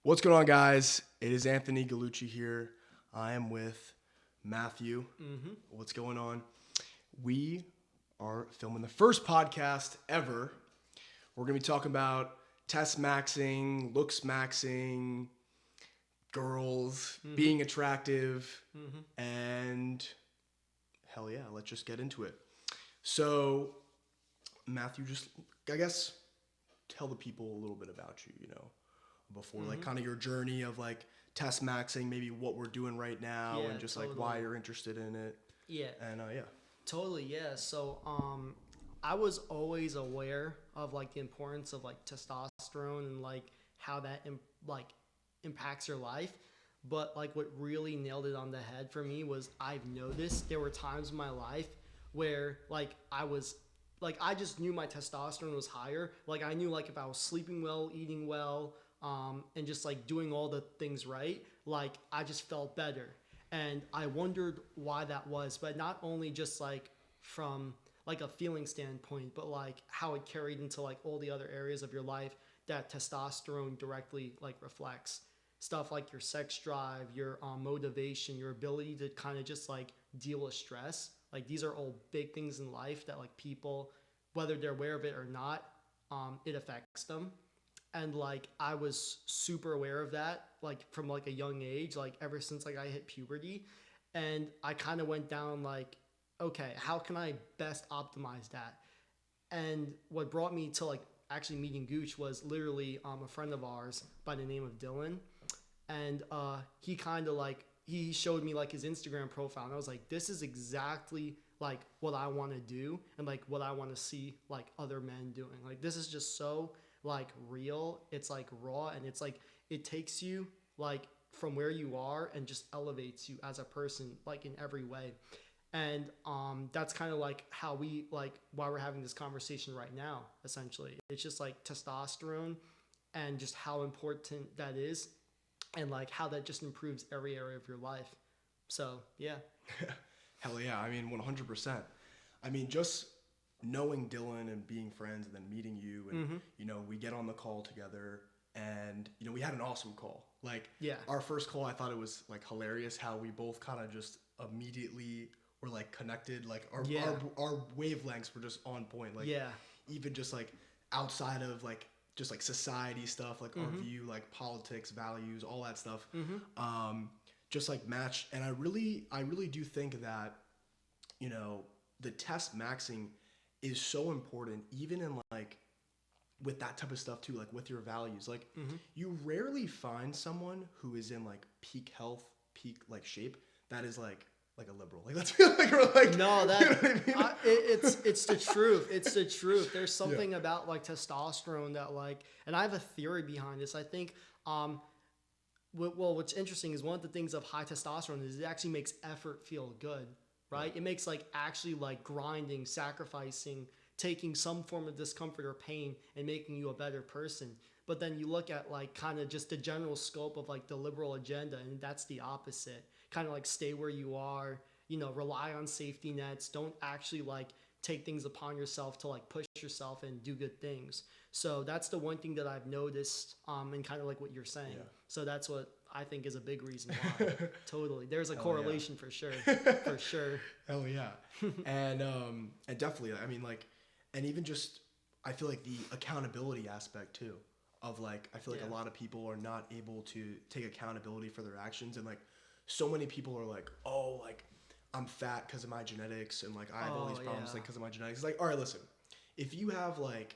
What's going on, guys? It is Anthony Gugliucci here. I am with Matthew. What's going on? We are filming the first podcast ever. We're going to be talking about test maxing, looks maxing, girls, being attractive, and hell yeah, let's just get into it. So, Matthew, I guess, tell the people a little bit about you, before like kind of your journey of like test maxing, maybe what we're doing right now, Yeah, and just totally. like why you're interested in it. Yeah, And yeah. totally. Yeah. I was always aware of like the importance of like testosterone and like how that impacts your life. But like what really nailed it on the head for me was I've noticed there were times in my life where I just knew my testosterone was higher. Like I knew like if I was sleeping well, eating well, and just like doing all the things right, like I just felt better. And I wondered why that was, but not only just like from like a feeling standpoint, but like how it carried into like all the other areas of your life that testosterone directly like reflects. Stuff like your sex drive, your motivation, your ability to kind of just like deal with stress. Like these are all big things in life that like people, whether they're aware of it or not, it affects them. And like I was super aware of that like from like a young age, like ever since like I hit puberty. And I kind of went down like, okay, how can I best optimize that? And what brought me to like actually meeting Gooch was literally a friend of ours by the name of Dylan. And he kind of like he showed me like his Instagram profile, and I was like, this is exactly like what I want to do and like what I want to see like other men doing. Like this is just so like real. It's like raw, and it's like it takes you like from where you are and just elevates you as a person like in every way. And that's kind of like how we like why we're having this conversation right now. Essentially, it's just like testosterone and just how important that is, and like how that just improves every area of your life. So yeah. Hell yeah, I mean 100%. I mean, just knowing Dylan and being friends and then meeting you, and we get on the call together, and we had an awesome call. Like Yeah. our first call, I thought it was like hilarious how we both kind of just immediately were like connected. Like Yeah. our wavelengths were just on point. Like Yeah. even just like outside of like just like society stuff, like our view, like politics, values, all that stuff, just like matched. And I really do think that the test maxing is so important, even in like with that type of stuff too, like with your values. Like you rarely find someone who is in like peak health, peak like shape that is like a liberal. Like let's be like, we're like No, that you know what I mean? it's the truth. It's the truth. There's something about like testosterone that like, and I have a theory behind this. I think well, what's interesting is one of the things of high testosterone is it actually makes effort feel good, right? It makes like actually like grinding, sacrificing, taking some form of discomfort or pain and making you a better person. But then you look at like kind of just the general scope of like the liberal agenda, and that's the opposite. Kind of like stay where you are, rely on safety nets, don't actually like take things upon yourself to like push yourself and do good things. So that's the one thing that I've noticed, and kind of like what you're saying. Yeah. So that's what I think is a big reason why. Totally. There's a Hell correlation for sure. For sure. Hell yeah. And definitely, I mean, like, and even just, I feel like the accountability aspect too, of like, I feel like Yeah. a lot of people are not able to take accountability for their actions. And like, so many people are like, oh, like, I'm fat because of my genetics, and like, I have all these Oh, problems yeah. like because of my genetics. It's like, all right, listen, if you have like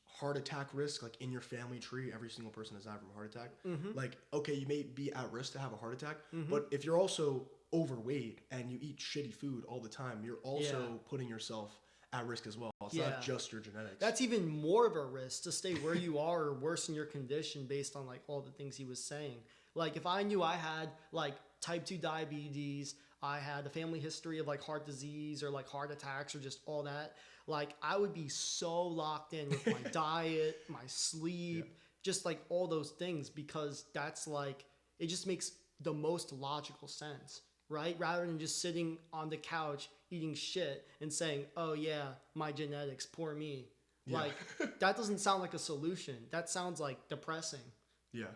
heart attack risk, like in your family tree, every single person has died from a heart attack. Like, okay, you may be at risk to have a heart attack, but if you're also overweight and you eat shitty food all the time, you're also Yeah. putting yourself at risk as well. It's Yeah. not just your genetics. That's even more of a risk to stay where you are or worsen your condition based on like all the things he was saying. Like if I knew I had like type 2 diabetes, I had a family history of like heart disease or like heart attacks or just all that, like I would be so locked in with my diet, my sleep, just like all those things, because that's like it just makes the most logical sense, right? Rather than just sitting on the couch eating shit and saying, "Oh yeah, my genetics, poor me." Yeah. Like that doesn't sound like a solution. That sounds like depressing.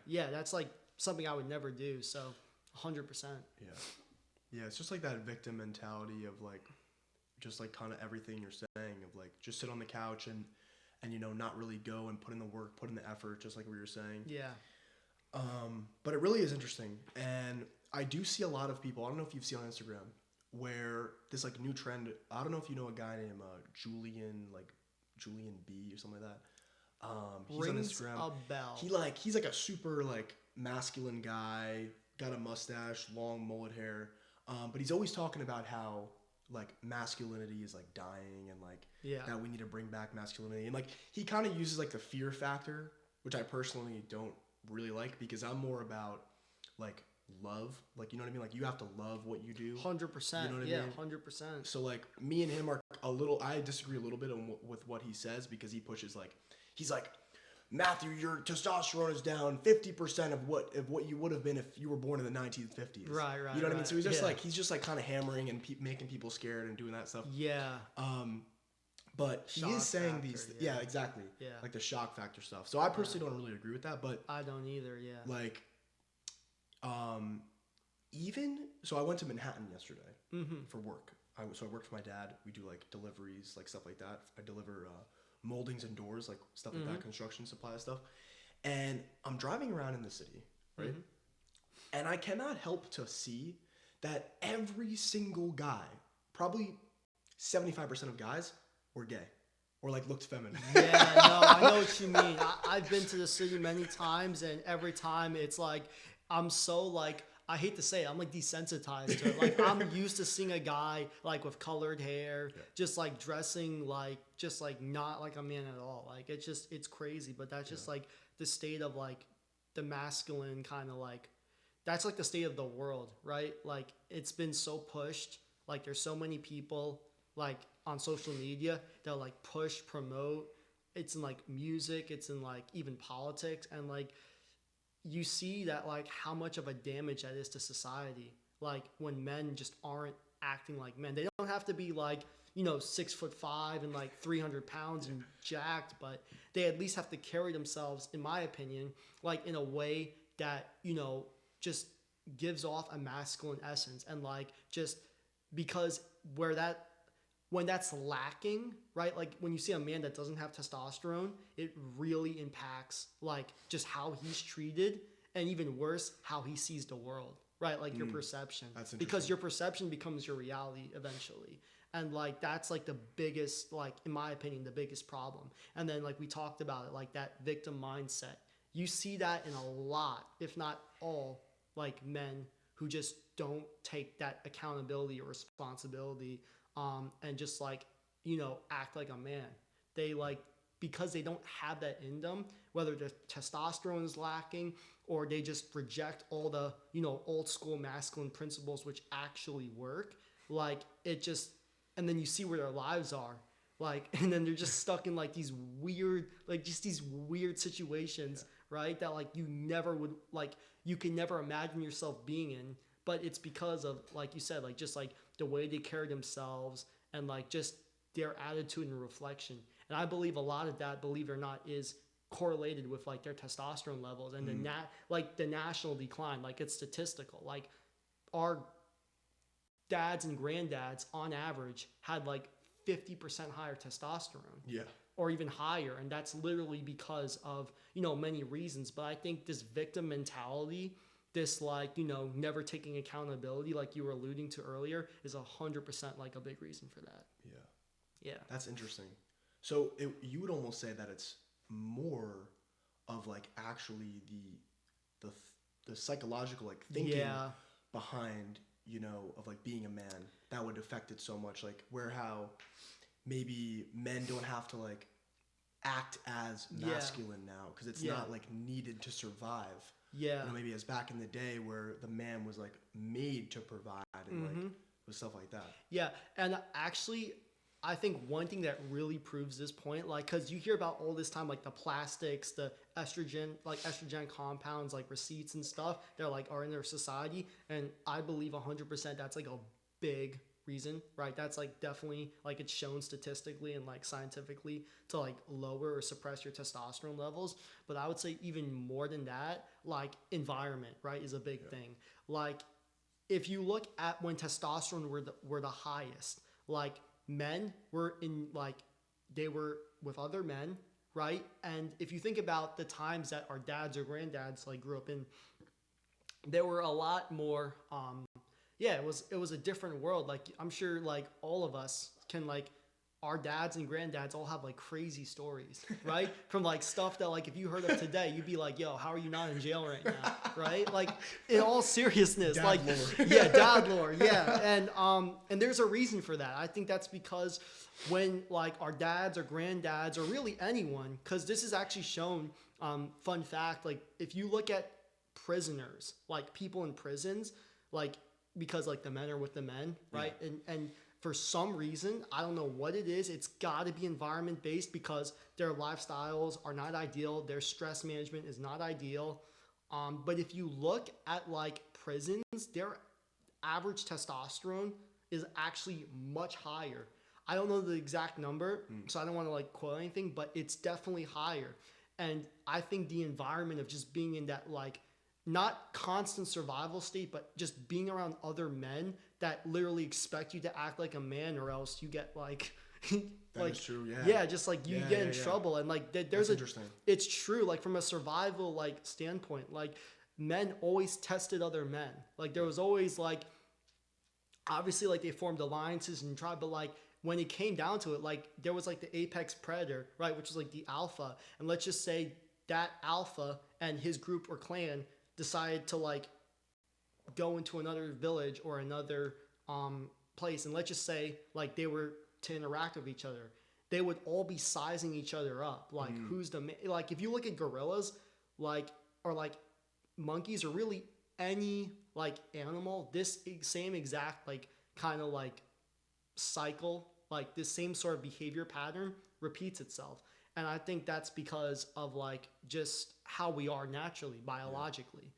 Yeah, that's like something I would never do. So 100%. Yeah. Yeah, it's just like that victim mentality of like, just like kind of everything you're saying of like, just sit on the couch and not really go and put in the work, put in the effort, just like what you're saying. Yeah. But it really is interesting. And I do see a lot of people, I don't know if you've seen on Instagram, where this like new trend, I don't know if you know a guy named Julian B or something like that. He's on Rings Instagram. a bell. He's like a super like masculine guy, got a mustache, long mullet hair. But he's always talking about how like masculinity is like dying and like that we need to bring back masculinity. And like he kind of uses like the fear factor, which I personally don't really like because I'm more about like love. Like, you know what I mean? Like you have to love what you do. 100%. You know what I mean? 100%. So like me and him are I disagree a little bit with what he says because he pushes like, he's like, Matthew, your testosterone is down 50% of what you would have been if you were born in the 1950s. Right. You know what I mean? So he's just like kind of hammering and making people scared and doing that stuff. Yeah. But he Shock is saying factor, these, yeah. Exactly. Yeah. Like the shock factor stuff. So I personally don't really agree with that, but I don't either. Yeah. like, so I went to Manhattan yesterday for work. So I worked for my dad. We do like deliveries, like stuff like that. I deliver moldings and doors, like stuff like that, construction supply stuff. And I'm driving around in the city, right? And I cannot help to see that every single guy, probably 75% of guys, were gay or like looked feminine. Yeah, no, I know what you mean. I've been to the city many times, and every time it's like I'm so like, I hate to say it, I'm like desensitized to it. Like I'm used to seeing a guy like with colored hair, just like dressing like just like not like a man at all. Like it's crazy, but that's just like the state of like the masculine kind of like, that's like the state of the world, right? Like it's been so pushed. Like there's so many people like on social media that like push, promote. It's in like music, it's in like even politics, and like you see that like how much of a damage that is to society. Like when men just aren't acting like men. They don't have to be like, 6'5" and like 300 pounds and jacked, but they at least have to carry themselves, in my opinion, like in a way that, just gives off a masculine essence. And like just because when that's lacking, right? Like when you see a man that doesn't have testosterone, it really impacts like just how he's treated, and even worse, how he sees the world, right? Like your perception. That's interesting. Because your perception becomes your reality eventually. And like that's like the biggest, like in my opinion, the biggest problem. And then like we talked about it, like that victim mindset. You see that in a lot, if not all, like men who just don't take that accountability or responsibility, and just like, act like a man. They like, because they don't have that in them, whether the testosterone is lacking or they just reject all the, old school masculine principles which actually work, like it just, and then you see where their lives are. Like, and then they're just stuck in like these weird, like just these weird situations, right? That like you never would, like you can never imagine yourself being in, but it's because of, like you said, like just like the way they carry themselves and like just their attitude and reflection. And I believe a lot of that, believe it or not, is correlated with like their testosterone levels and the national decline. Like it's statistical. Like our dads and granddads on average had like 50% higher testosterone. Yeah. Or even higher. And that's literally because of, many reasons. But I think this victim mentality, this like, never taking accountability, like you were alluding to earlier, is 100% like a big reason for that. Yeah. That's interesting. So you would almost say that it's more of like actually the psychological like thinking behind, of like being a man that would affect it so much. Like how maybe men don't have to like act as masculine now because it's not like needed to survive. Yeah. Maybe as back in the day where the man was like made to provide and like with stuff like that. Yeah. And actually, I think one thing that really proves this point, like, because you hear about all this time, like the plastics, the estrogen compounds, like receipts and stuff, they're like are in their society. And I believe 100% that's like a big reason, right? That's like definitely like it's shown statistically and like scientifically to like lower or suppress your testosterone levels. But I would say even more than that, like environment, right, is a big thing. Like if you look at when testosterone were the highest, like men were in like they were with other men, right? And if you think about the times that our dads or granddads like grew up in, there were a lot more yeah, it was a different world. Like I'm sure like all of us can like our dads and granddads all have like crazy stories, right? From like stuff that like if you heard of today, you'd be like, yo, how are you not in jail right now? Right? Like in all seriousness, Dad like lore. yeah, dad lore, yeah. And there's a reason for that. I think that's because when like our dads or granddads or really anyone, because this is actually shown, fun fact, like if you look at prisoners, like people in prisons, like because like the men are with the men, right? Yeah. And for some reason, I don't know what it is, it's got to be environment based because their lifestyles are not ideal, their stress management is not ideal. But if you look at like prisons, their average testosterone is actually much higher. I don't know the exact number, so I don't want to like quote anything, but it's definitely higher. And I think the environment of just being in that like not constant survival state, but just being around other men that literally expect you to act like a man, or else you get like, That like is true, yeah. yeah, just like you Yeah, get in yeah. trouble, and like there's That's a, interesting. it's true, like from a survival like standpoint, like men always tested other men. Like there was always like, obviously like they formed alliances and tried, but like when it came down to it, like there was like the apex predator, right, which was like the alpha, and let's just say that alpha and his group or clan decided to like go into another village or another place, and let's just say like they were to interact with each other, they would all be sizing each other up, like who's the like if you look at gorillas, like or like monkeys or really any like animal, this same exact like kind of like cycle, like this same sort of behavior pattern repeats itself. And I think that's because of like just how we are naturally, biologically.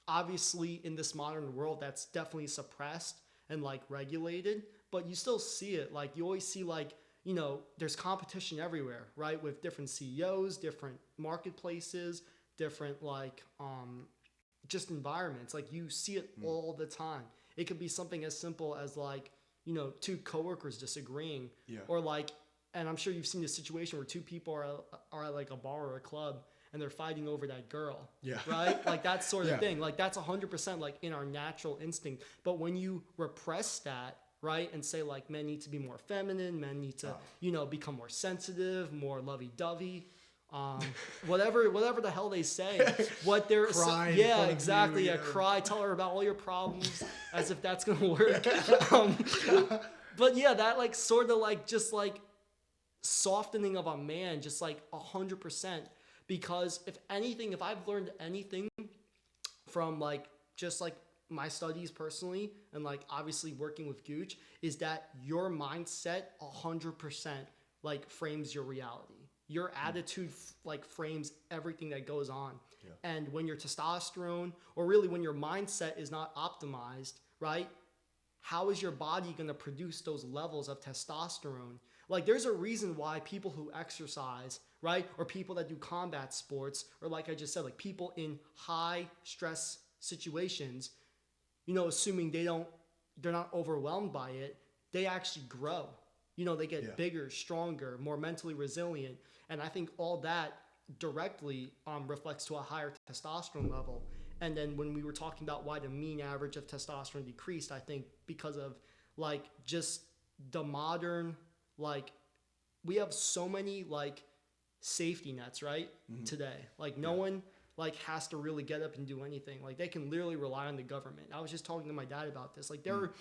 Obviously, in this modern world, that's definitely suppressed and like regulated, but you still see it. Like you always see like, you know, there's competition everywhere, right? With different CEOs, different marketplaces, different like just environments. Like you see it all the time. It could be something as simple as like, you know, two coworkers disagreeing, Yeah. or like, and I'm sure you've seen a situation where two people are at like a bar or a club and they're fighting over that girl. Yeah. Right? Like that sort of Yeah. thing. Like that's 100% like in our natural instinct. But when you repress that, right, and say like men need to be more feminine, men need to, you know, become more sensitive, more lovey-dovey, whatever the hell they say, what they're Cry in yeah, front of exactly, you, yeah, yeah. cry, tell her about all your problems, as if that's gonna work. But yeah, that like sort of like just like softening of a man, just like 100%. Because if anything, if I've learned anything from like just like my studies personally, and like obviously working with Gooch, is that your mindset 100% like frames your reality. Your attitude like frames everything that goes on. Yeah. And when your testosterone, or really when your mindset is not optimized, right? How is your body going to produce those levels of testosterone? Like there's a reason why people who exercise, right, or people that do combat sports, or like I just said, like people in high stress situations, you know, assuming they're not overwhelmed by it, they actually grow. You know, they get bigger, stronger, more mentally resilient. And I think all that directly reflects to a higher testosterone level. And then when we were talking about why the mean average of testosterone decreased, I think because of like just the modern, like we have so many like safety nets, right? Today. Like no one like has to really get up and do anything. Like they can literally rely on the government. I was just talking to my dad about this. Like there are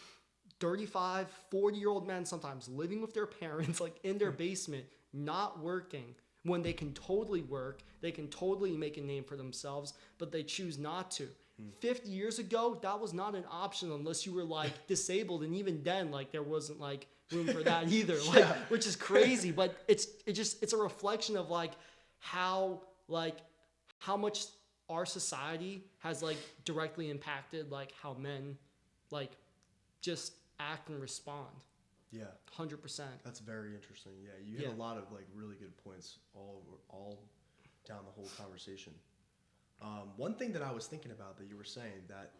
35, 40-year-old men sometimes living with their parents, like in their basement, not working, when they can totally work, they can totally make a name for themselves, but they choose not to. 50 years ago, that was not an option unless you were like disabled, and even then, like there wasn't like room for that either, like which is crazy. But it's a reflection of like how much our society has like directly impacted like how men like just act and respond. Yeah. 100%. That's very interesting. Yeah, you hit a lot of like really good points all down the whole conversation. One thing that I was thinking about that you were saying that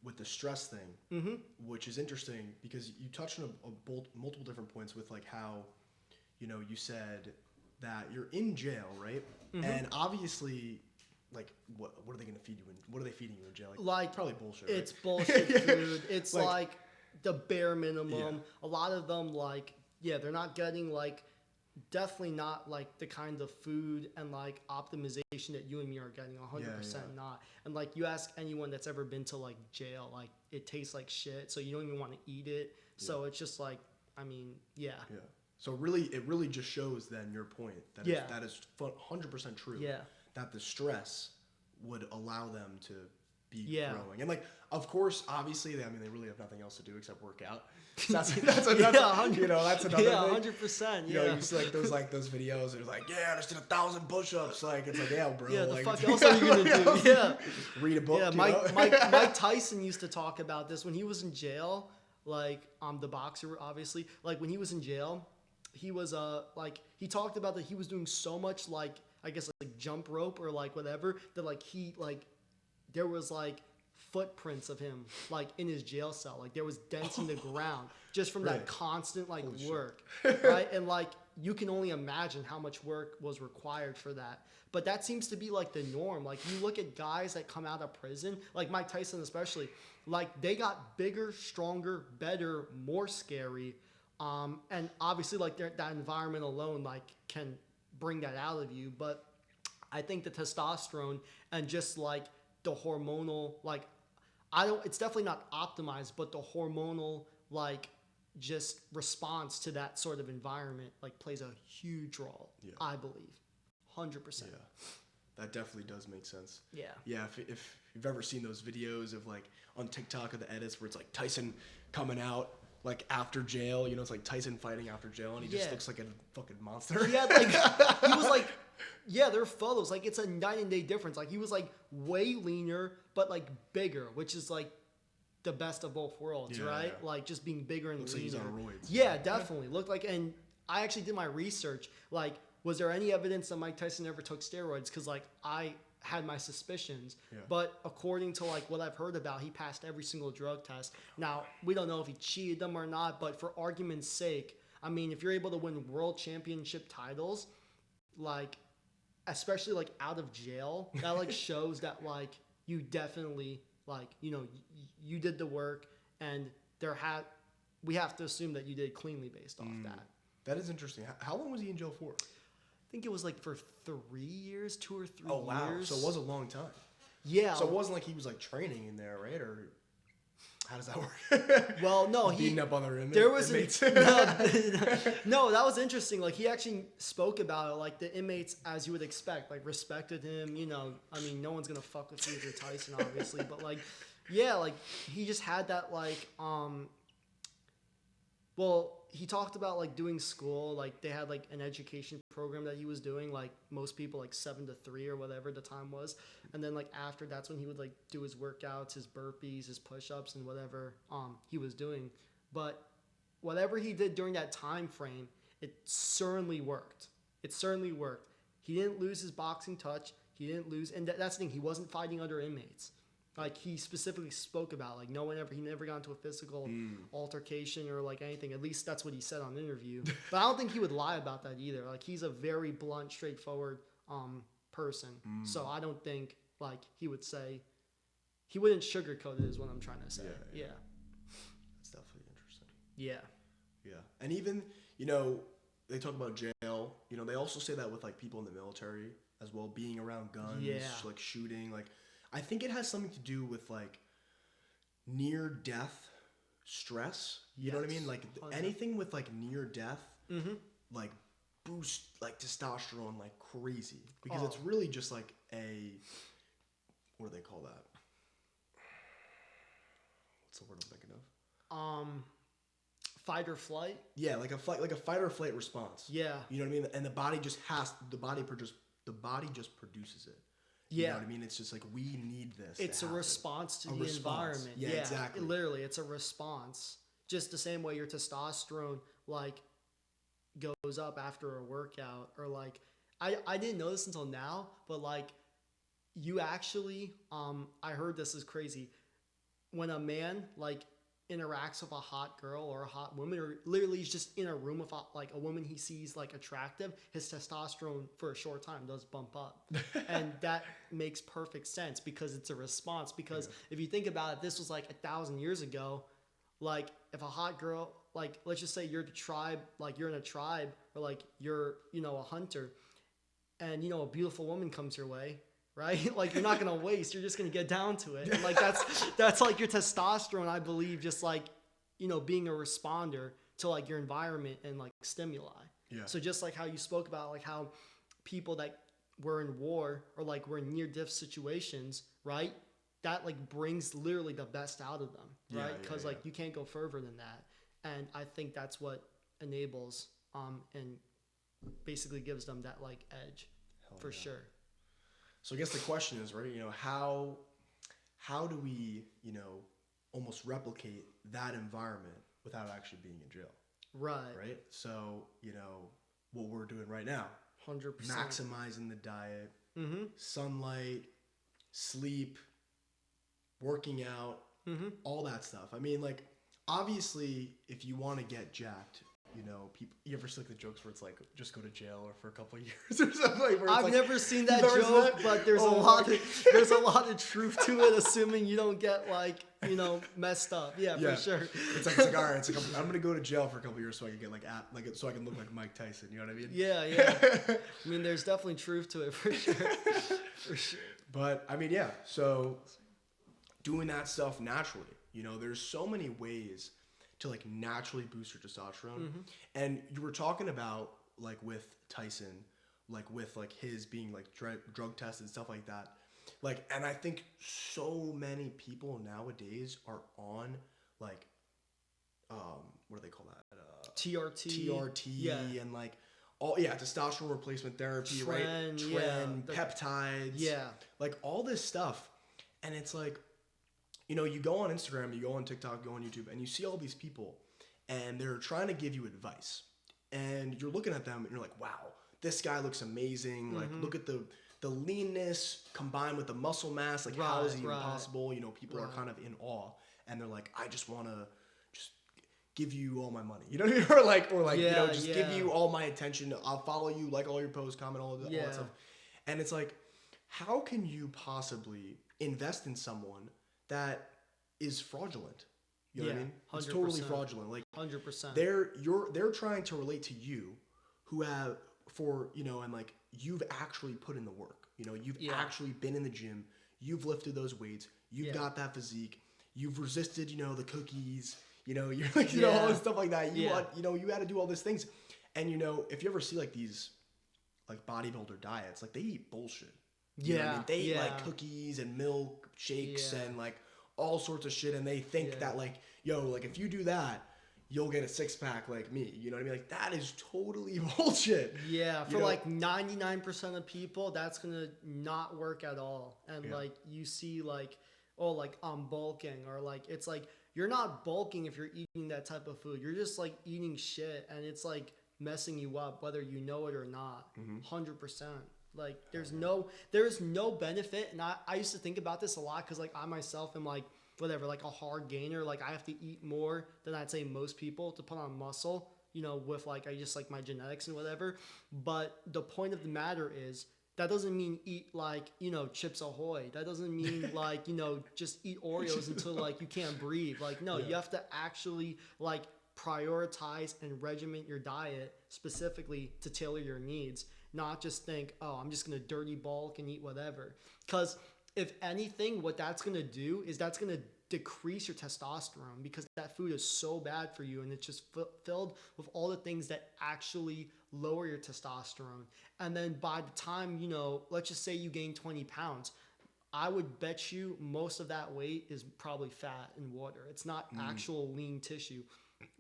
with the stress thing, which is interesting because you touched on multiple different points with like how, you said that you're in jail, right? And obviously, like, what are they going to feed you? What are they feeding you in jail? Like probably bullshit. Right? It's bullshit food. It's like the bare minimum. Yeah. A lot of them, like, they're not getting like. Definitely not like the kind of food and like optimization that you and me are getting. 100% not. And like you ask anyone that's ever been to like jail, like it tastes like shit, so you don't even want to eat it. So it's just like, I mean, yeah. So it really just shows then your point that that is 100% true. Yeah. That the stress would allow them to be growing. And like, of course, obviously, they really have nothing else to do except work out. That's that's another thing. Yeah, 100%. You see like those videos. It's like, I just did 1,000 push-ups. Like it's like, bro. Yeah, the like, fuck else are you gonna do? Yeah, read a book. Yeah, Mike Tyson used to talk about this when he was in jail. Like, the boxer, obviously. Like when he was in jail, he was like he talked about that he was doing so much like I guess like jump rope or like whatever that like he like there was like footprints of him like in his jail cell, like there was dents in the ground just from that constant like work. Right? And like you can only imagine how much work was required for that, but that seems to be like the norm. Like you look at guys that come out of prison, like Mike Tyson especially, like they got bigger, stronger, better, more scary, and obviously like that environment alone like can bring that out of you. But I think the testosterone and just like the hormonal, like it's definitely not optimized, but the hormonal like just response to that sort of environment like plays a huge role. I believe 100%. That definitely does make sense. Yeah. If you've ever seen those videos of like on TikTok of the edits where it's like Tyson coming out like after jail, it's like Tyson fighting after jail and he just looks like a fucking monster. Yeah, like he was like, there are photos. Like it's a night and day difference. Like he was like way leaner, but like bigger, which is like the best of both worlds, right? Yeah. Like just being bigger and looks leaner. Like he's on roids. Yeah, definitely. Looked like, and I actually did my research. Like, was there any evidence that Mike Tyson ever took steroids? Because like I had my suspicions, but according to like what I've heard about, he passed every single drug test. Now we don't know if he cheated them or not, but for argument's sake, I mean, if you're able to win world championship titles, like especially like out of jail, that like shows that like you definitely like you did the work, and we have to assume that you did cleanly based off that. That is interesting. How long was he in jail for? I think it was like for 3 years, 2 or 3 years. Oh wow! So it was a long time. Yeah. So it wasn't like he was like training in there, right? Or how does that work? Well, no, beating up other inmates. There was no, that was interesting. Like he actually spoke about it. Like the inmates, as you would expect, like respected him. I mean, no one's gonna fuck with you if you're Tyson, obviously. But like, like he just had that like Well, he talked about like doing school, like they had like an education program that he was doing, like most people like 7 to 3 or whatever the time was, and then like after that's when he would like do his workouts, his burpees, his push-ups, and whatever he was doing. But whatever he did during that time frame, it certainly worked. He didn't lose his boxing touch. He didn't lose, and that's the thing. He wasn't fighting other inmates. Like he specifically spoke about, like he never got into a physical altercation or like anything. At least that's what he said on the interview. But I don't think he would lie about that either. Like he's a very blunt, straightforward person. So I don't think like he wouldn't sugarcoat it is what I'm trying to say. Yeah. That's definitely interesting. Yeah. And even, they talk about jail, they also say that with like people in the military as well, being around guns, like shooting, like I think it has something to do with like near death stress. You know what I mean? Like anything with like near death, like boost like testosterone like crazy, because it's really just like what do they call that? What's the word I'm thinking of? Fight or flight. Yeah, like a fight or flight response. Yeah. You know what I mean? And the body just produces it. Yeah. You know what I mean? It's just like, we need this. It's a response to the environment. Yeah, exactly. Literally, it's a response just the same way your testosterone like goes up after a workout, or like I didn't know this until now, but like you actually I heard this is crazy. When a man like interacts with a hot girl or a hot woman, or literally he's just in a room with like a woman he sees like attractive, his testosterone for a short time does bump up. And that makes perfect sense because it's a response. Because if you think about it, this was like 1,000 years ago. Like if a hot girl, like let's just say you're the tribe, like you're in a tribe, or like you're, you know, a hunter, and you know a beautiful woman comes your way, right? Like you're not gonna waste, you're just gonna get down to it. And like that's like your testosterone, I believe, just like, you know, being a responder to like your environment and like stimuli. Yeah. So just like how you spoke about like how people that were in war or like were in near death situations, right? That like brings literally the best out of them, right? Because like you can't go further than that. And I think that's what enables and basically gives them that like edge. Hell for yeah. sure. So I guess the question is, right, you know, how do we, you know, almost replicate that environment without actually being in jail? Right. Right? So, you know, what we're doing right now, 100%. maximizing the diet, Mm-hmm. sunlight, sleep, working out, all that stuff. I mean, like, obviously, if you want to get jacked, you know, people. You ever see like the jokes where it's like, just go to jail or for a couple of years or something? Like, where it's I've like, never seen that never seen joke, that? but there's there's a lot of truth to it, assuming you don't get like, you know, messed up. Yeah, for sure. It's like all right. It's like I'm gonna go to jail for a couple of years so I can get so I can look like Mike Tyson. You know what I mean? Yeah. I mean, there's definitely truth to it for sure. For sure. But I mean, yeah. So doing that stuff naturally, you know, there's so many ways to like naturally boost your testosterone. And you were talking about like with Tyson, like with like his being like drug tested and stuff like that. Like, and I think so many people nowadays are on like, what do they call that? TRT and like testosterone replacement therapy, right? Peptides, like all this stuff. And it's like, you know, you go on Instagram, you go on TikTok, go on YouTube, and you see all these people, and they're trying to give you advice. And you're looking at them, and you're like, wow, this guy looks amazing. Like, look at the leanness combined with the muscle mass. Like, how is it even possible? You know, people are kind of in awe, and they're like, I just want to just give you all my money. You know what I mean? or you know, just give you all my attention. I'll follow you, like all your posts, comment all that stuff. And it's like, how can you possibly invest in someone that is fraudulent? You know what I mean? 100%. It's totally fraudulent. Like 100%. They're trying to relate to you, who have and like you've actually put in the work. You know, you've actually been in the gym. You've lifted those weights. You've got that physique. You've resisted, you know, the cookies. You know, you're like, you know, all this stuff like that. You had to do all these things. And you know, if you ever see like these like bodybuilder diets, like they eat bullshit. You know what I mean? They eat like cookies and milk shakes and like all sorts of shit, and they think that like, yo, like if you do that, you'll get a six pack like me. You know what I mean? Like that is totally bullshit. Yeah, for like 99% of people, that's gonna not work at all. And like you see like, oh, like I'm bulking, or like it's like you're not bulking if you're eating that type of food. You're just like eating shit, and it's like messing you up whether you know it or not. 100%. Like there's no benefit. And I used to think about this a lot, because like I myself am like whatever, like a hard gainer. Like I have to eat more than I'd say most people to put on muscle, you know, with like I just like my genetics and whatever. But the point of the matter is that doesn't mean eat like, you know, Chips Ahoy. That doesn't mean like, you know, just eat Oreos until like you can't breathe. Like no, you have to actually like prioritize and regiment your diet specifically to tailor your needs. Not just think, oh, I'm just going to dirty bulk and eat whatever. Because if anything, what that's going to do is that's going to decrease your testosterone, because that food is so bad for you, and it's just filled with all the things that actually lower your testosterone. And then by the time, you know, let's just say you gain 20 pounds, I would bet you most of that weight is probably fat and water. It's not actual lean tissue,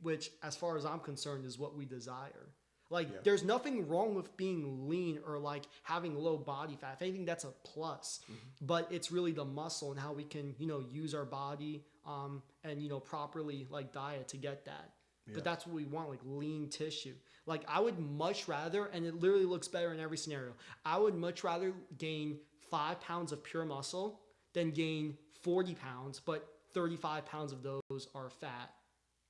which as far as I'm concerned is what we desire. Like, there's nothing wrong with being lean or like having low body fat. If anything, that's a plus. But it's really the muscle and how we can, use our body and, properly like diet to get that. But that's what we want, like lean tissue. Like, I would much rather, and it literally looks better in every scenario, I would much rather gain 5 pounds of pure muscle than gain 40 pounds, but 35 pounds of those are fat.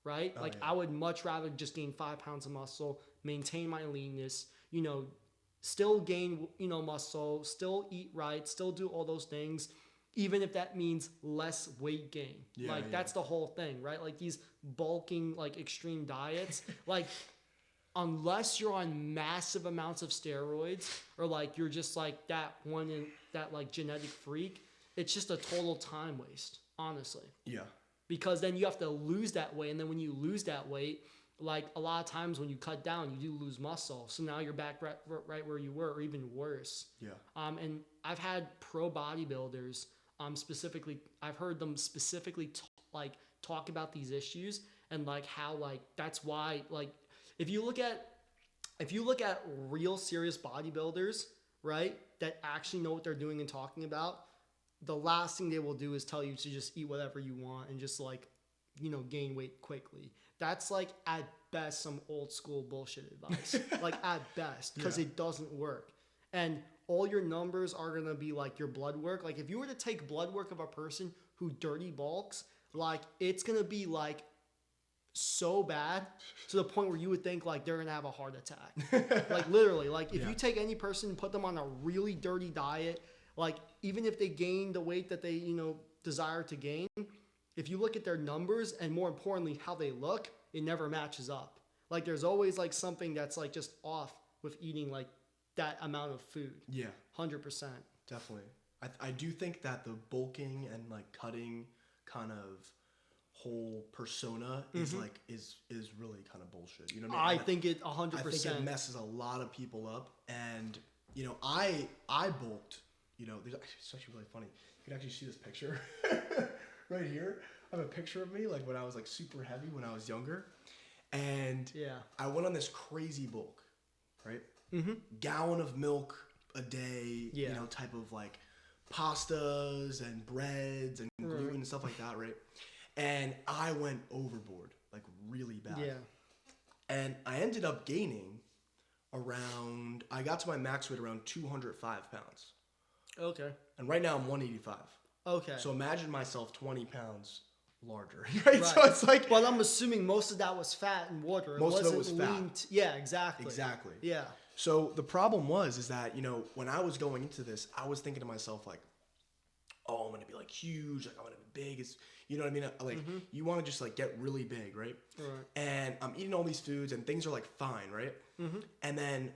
Right? I would much rather just gain 5 pounds of muscle, maintain my leanness, still gain, muscle, still eat right, still do all those things, even if that means less weight gain. That's the whole thing, right? Like these bulking, like extreme diets, like unless you're on massive amounts of steroids or like you're just like that like genetic freak, it's just a total time waste, honestly. Yeah. Because then you have to lose that weight. And then when you lose that weight, like a lot of times when you cut down, you do lose muscle. So now you're back right where you were, or even worse. Yeah. And I've had pro bodybuilders, specifically, I've heard them specifically talk about these issues and like how like that's why like if you look at real serious bodybuilders, right, that actually know what they're doing and talking about, the last thing they will do is tell you to just eat whatever you want and just like, gain weight quickly. That's like at best some old school bullshit advice. Like at best, because it doesn't work. And all your numbers are going to be like your blood work. Like if you were to take blood work of a person who dirty bulks, like it's going to be like so bad to the point where you would think like they're going to have a heart attack. Like literally, like if you take any person and put them on a really dirty diet, like even if they gain the weight that they, desire to gain, if you look at their numbers and more importantly, how they look, it never matches up. Like there's always like something that's like just off with eating like that amount of food. Yeah. 100%. Definitely. I do think that the bulking and like cutting kind of whole persona is like is really kind of bullshit. You know what I mean? I think it 100%. I think it messes a lot of people up. And I bulked. It's actually really funny. You can actually see this picture right here. I have a picture of me like when I was like super heavy when I was younger, and I went on this crazy bulk, right? Gallon of milk a day, type of like pastas and breads and gluten and stuff like that, right? And I went overboard, like really bad. Yeah. And I ended up gaining I got to my max weight around 205 pounds. Okay. And right now I'm 185. Okay. So imagine myself 20 pounds larger, right? So it's like... Well, I'm assuming most of that was fat and water. Most of it was fat. Yeah, exactly. Exactly. Yeah. So the problem is that, when I was going into this, I was thinking to myself like, oh, I'm going to be like huge. Like I'm going to be big. You know what I mean? Like you want to just like get really big, right? Right. And I'm eating all these foods and things are like fine, right? And then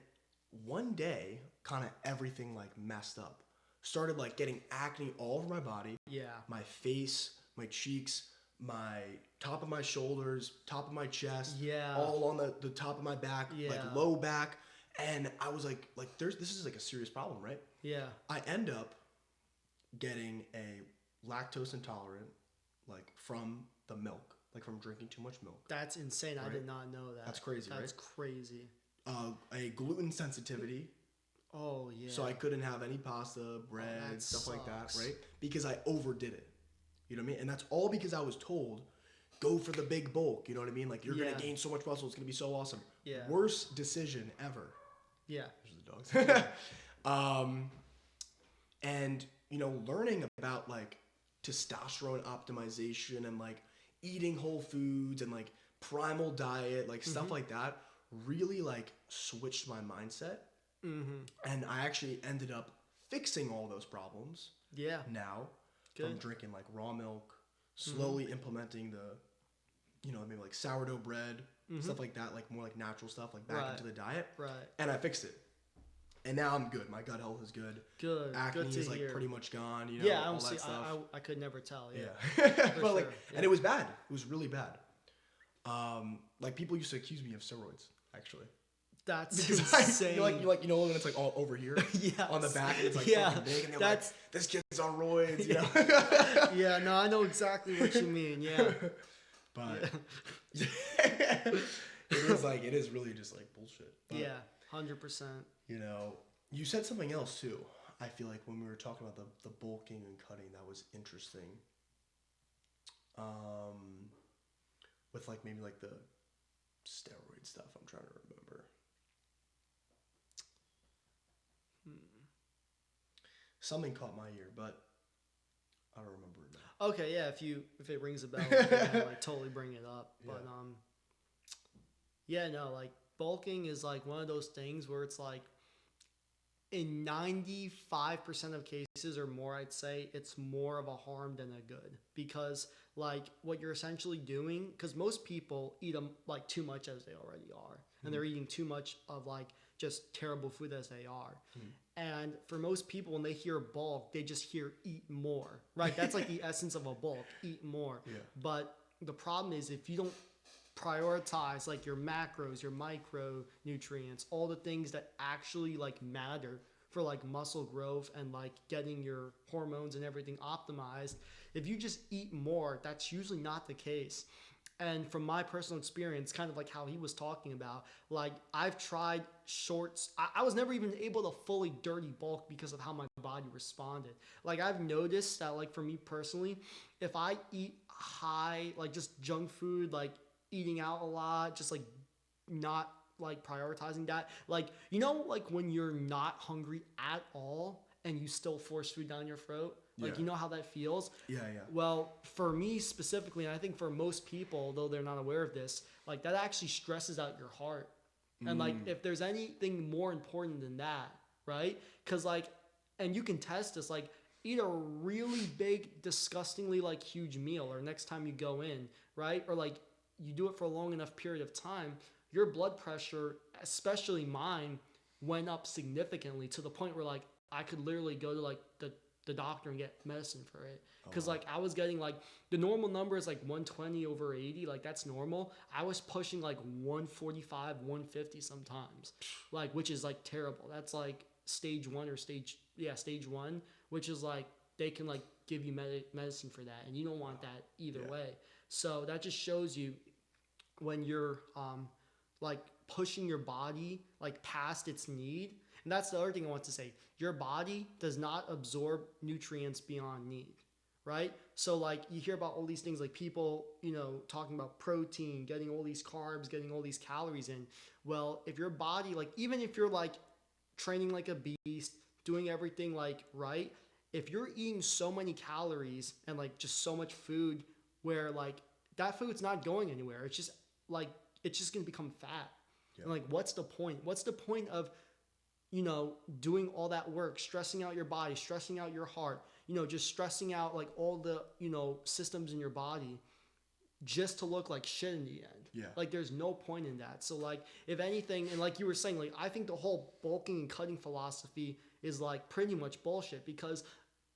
one day, kind of everything like messed up. Started like getting acne all over my body. Yeah. My face, my cheeks, my top of my shoulders, top of my chest. Yeah. All on the top of my back, like low back. And I was like this is like a serious problem, right? Yeah. I end up getting a lactose intolerant, like from the milk, like from drinking too much milk. That's insane. Right? I did not know that. That's crazy, right? That's crazy. A gluten sensitivity. Oh, yeah. So I couldn't have any pasta, bread, stuff like that, right? Because I overdid it. You know what I mean? And that's all because I was told, go for the big bulk. You know what I mean? Like, you're going to gain so much muscle. It's going to be so awesome. Yeah. Worst decision ever. Yeah. There's the dogs. And, learning about, like, testosterone optimization and, like, eating whole foods and, like, primal diet, like, stuff like that really, like, switched my mindset. And I actually ended up fixing all those problems. Yeah. Now, from drinking like raw milk, slowly implementing the, maybe like sourdough bread, stuff like that, like more like natural stuff, like back into the diet. Right. And I fixed it. And now I'm good. My gut health is good. Good. Acne is like pretty much gone. Yeah, all that stuff. I could never tell. Yeah. But like, and it was bad. It was really bad. Like people used to accuse me of steroids, actually. That's insane. When it's like all over here on the back, and it's like fucking big, and they're like, this kid's on roids, Yeah, no, I know exactly what you mean. Yeah. But it is really just like bullshit. But, yeah, 100%. You know, you said something else too. I feel like when we were talking about the bulking and cutting, that was interesting. With like maybe like the steroid stuff, I'm trying to remember. Something caught my ear, but I don't remember it now. Okay, yeah, if it rings a bell, you can, like totally bring it up. But yeah, no, like bulking is like one of those things where it's like in 95% of cases or more, I'd say it's more of a harm than a good, because like what you're essentially doing, because most people eat them like too much as they already are, and they're eating too much of like just terrible food as they are. And for most people, when they hear bulk, they just hear eat more, right? That's like the essence of a bulk, eat more. Yeah. But the problem is if you don't prioritize like your macros, your micronutrients, all the things that actually like matter for like muscle growth and like getting your hormones and everything optimized, if you just eat more, that's usually not the case. And from my personal experience, kind of like how he was talking about, like I've tried shorts. I was never even able to fully dirty bulk because of how my body responded. Like I've noticed that like for me personally, if I eat high, like just junk food, like eating out a lot, just like not like prioritizing that, like, you know, like when you're not hungry at all and you still force food down your throat, like, you know how that feels? Yeah. Well, for me specifically, and I think for most people, though they're not aware of this, like that actually stresses out your heart. And like if there's anything more important than that, right? Because like, and you can test this, like eat a really big, disgustingly like huge meal, or next time you go in, right? Or like you do it for a long enough period of time, your blood pressure, especially mine, went up significantly to the point where like I could literally go to like the doctor and get medicine for it, because like I was getting like the normal number is like 120 over 80, like that's normal. I was pushing like 145, 150 sometimes, like, which is like terrible. That's like stage one, stage one, which is like they can like give you medicine for that, and you don't want that either way. So that just shows you when you're like pushing your body like past its need. And that's the other thing I want to say. Your body does not absorb nutrients beyond need, right? So like you hear about all these things, like people, you know, talking about protein, getting all these carbs, getting all these calories in. Well, if your body, like even if you're like training like a beast, doing everything like right, if you're eating so many calories and like just so much food where like that food's not going anywhere, it's just like, it's just going to become fat. And like, what's the point? What's the point of, you know, doing all that work, stressing out your body, stressing out your heart, you know, just stressing out like all the, you know, systems in your body just to look like shit in the end? Yeah. Like there's no point in that. So like, if anything, and like you were saying, like I think the whole bulking and cutting philosophy is like pretty much bullshit, because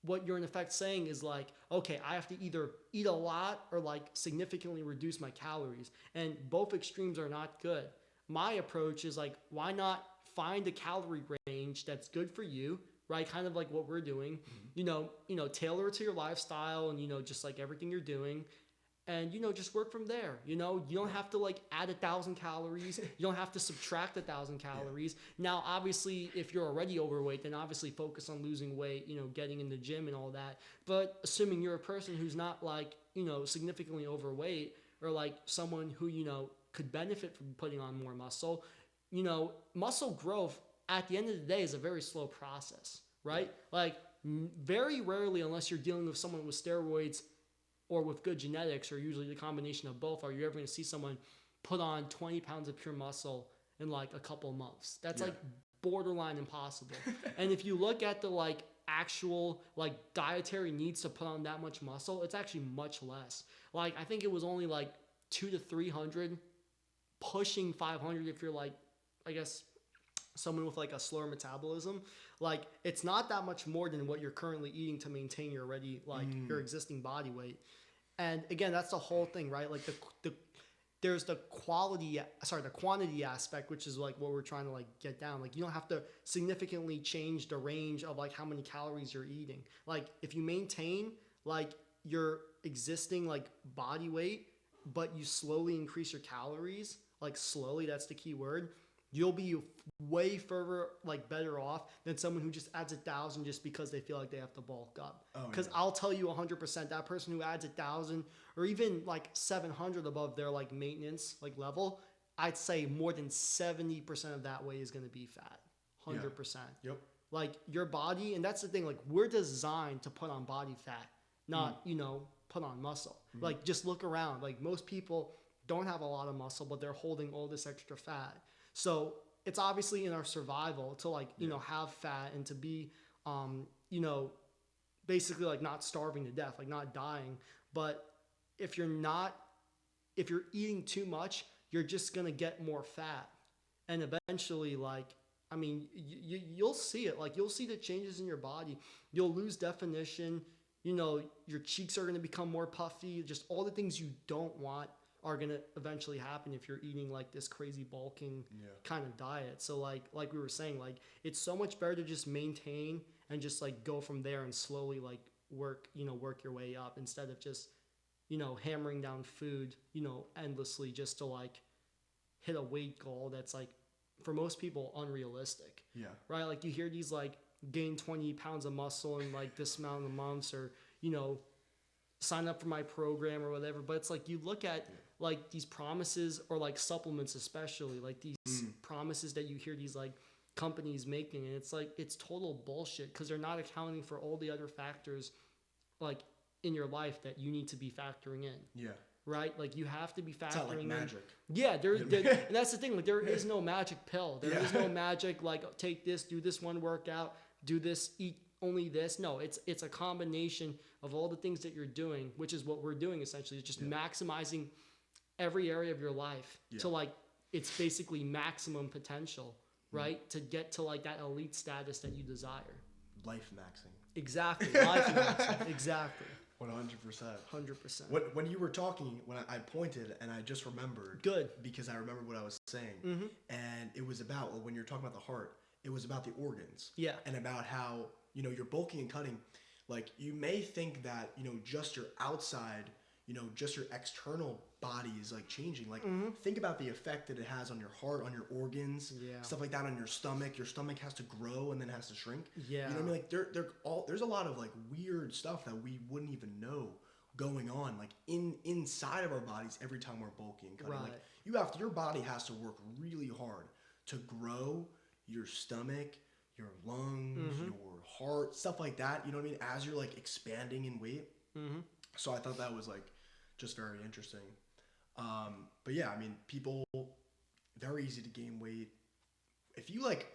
what you're in effect saying is like, okay, I have to either eat a lot or like significantly reduce my calories, and both extremes are not good. My approach is like, why not find a calorie range that's good for you, right? Kind of like what we're doing, you know, tailor it to your lifestyle and, you know, just like everything you're doing, and, you know, just work from there. You know, you don't have to like add 1,000 calories. You don't have to subtract 1,000 calories. Now, obviously, if you're already overweight, then obviously focus on losing weight, you know, getting in the gym and all that. But assuming you're a person who's not like, you know, significantly overweight, or like someone who, you know, could benefit from putting on more muscle, you know, muscle growth at the end of the day is a very slow process, right? Like very rarely, unless you're dealing with someone with steroids or with good genetics, or usually the combination of both, are you ever going to see someone put on 20 pounds of pure muscle in like a couple months? That's like borderline impossible. And if you look at the like actual like dietary needs to put on that much muscle, it's actually much less. Like I think it was only like 200 to 300, pushing 500 if you're like, I guess, someone with like a slower metabolism. Like it's not that much more than what you're currently eating to maintain your already like your existing body weight. And again, that's the whole thing, right? Like there's the quantity aspect, which is like what we're trying to like get down. Like you don't have to significantly change the range of like how many calories you're eating. Like if you maintain like your existing like body weight, but you slowly increase your calories like slowly, that's the key word, you'll be way further like better off than someone who just adds 1,000 just because they feel like they have to bulk up. Because I'll tell you 100% that person who adds 1,000 or even like 700 above their like maintenance like level, I'd say more than 70% of that weight is going to be fat. 100%. Yep. Like your body, and that's the thing, like we're designed to put on body fat, not, put on muscle. Like just look around. Like most people don't have a lot of muscle, but they're holding all this extra fat. So it's obviously in our survival to like, have fat and to be, basically like not starving to death, like not dying. But if you're eating too much, you're just going to get more fat. And eventually, like, I mean, you'll see it. Like, you'll see the changes in your body. You'll lose definition. Your cheeks are going to become more puffy. Just all the things you don't want are going to eventually happen if you're eating, like, this crazy bulking kind of diet. So, like we were saying, like, it's so much better to just maintain and just, like, go from there and slowly, like, work your way up instead of just, hammering down food, endlessly just to, like, hit a weight goal that's, like, for most people unrealistic. Yeah. Right? Like you hear these like gain 20 pounds of muscle in like this amount of months or, sign up for my program or whatever. But it's like you look at like these promises or like supplements especially, like these promises that you hear these like companies making, and it's like it's total bullshit because they're not accounting for all the other factors like in your life that you need to be factoring in. Yeah. Right? Like you have to be factoring it's not like magic. Yeah, and that's the thing. Like there is no magic pill. There is no magic like take this, do this one workout, do this, eat only this. No, it's a combination of all the things that you're doing, which is what we're doing essentially. It's just maximizing every area of your life to like it's basically maximum potential, right? To get to like that elite status that you desire. Life maxing. Exactly. Life maxing. Exactly. 100%. 100%. When you were talking, when I pointed and I just remembered. Good. Because I remember what I was saying. And it was about, when you're talking about the heart, it was about the organs. Yeah. And about how, you're bulking and cutting. Like, you may think that, just your outside, just your external body is, like, changing. Like, think about the effect that it has on your heart, on your organs, stuff like that, on your stomach. Your stomach has to grow and then has to shrink. Yeah. You know what I mean? Like, there's a lot of, like, weird stuff that we wouldn't even know going on, like, inside of our bodies every time we're bulking and cutting. Right. Like, your body has to work really hard to grow your stomach, your lungs, your heart, stuff like that. You know what I mean? As you're like expanding in weight. So I thought that was like just very interesting. But yeah, I mean, people, very easy to gain weight. If you like,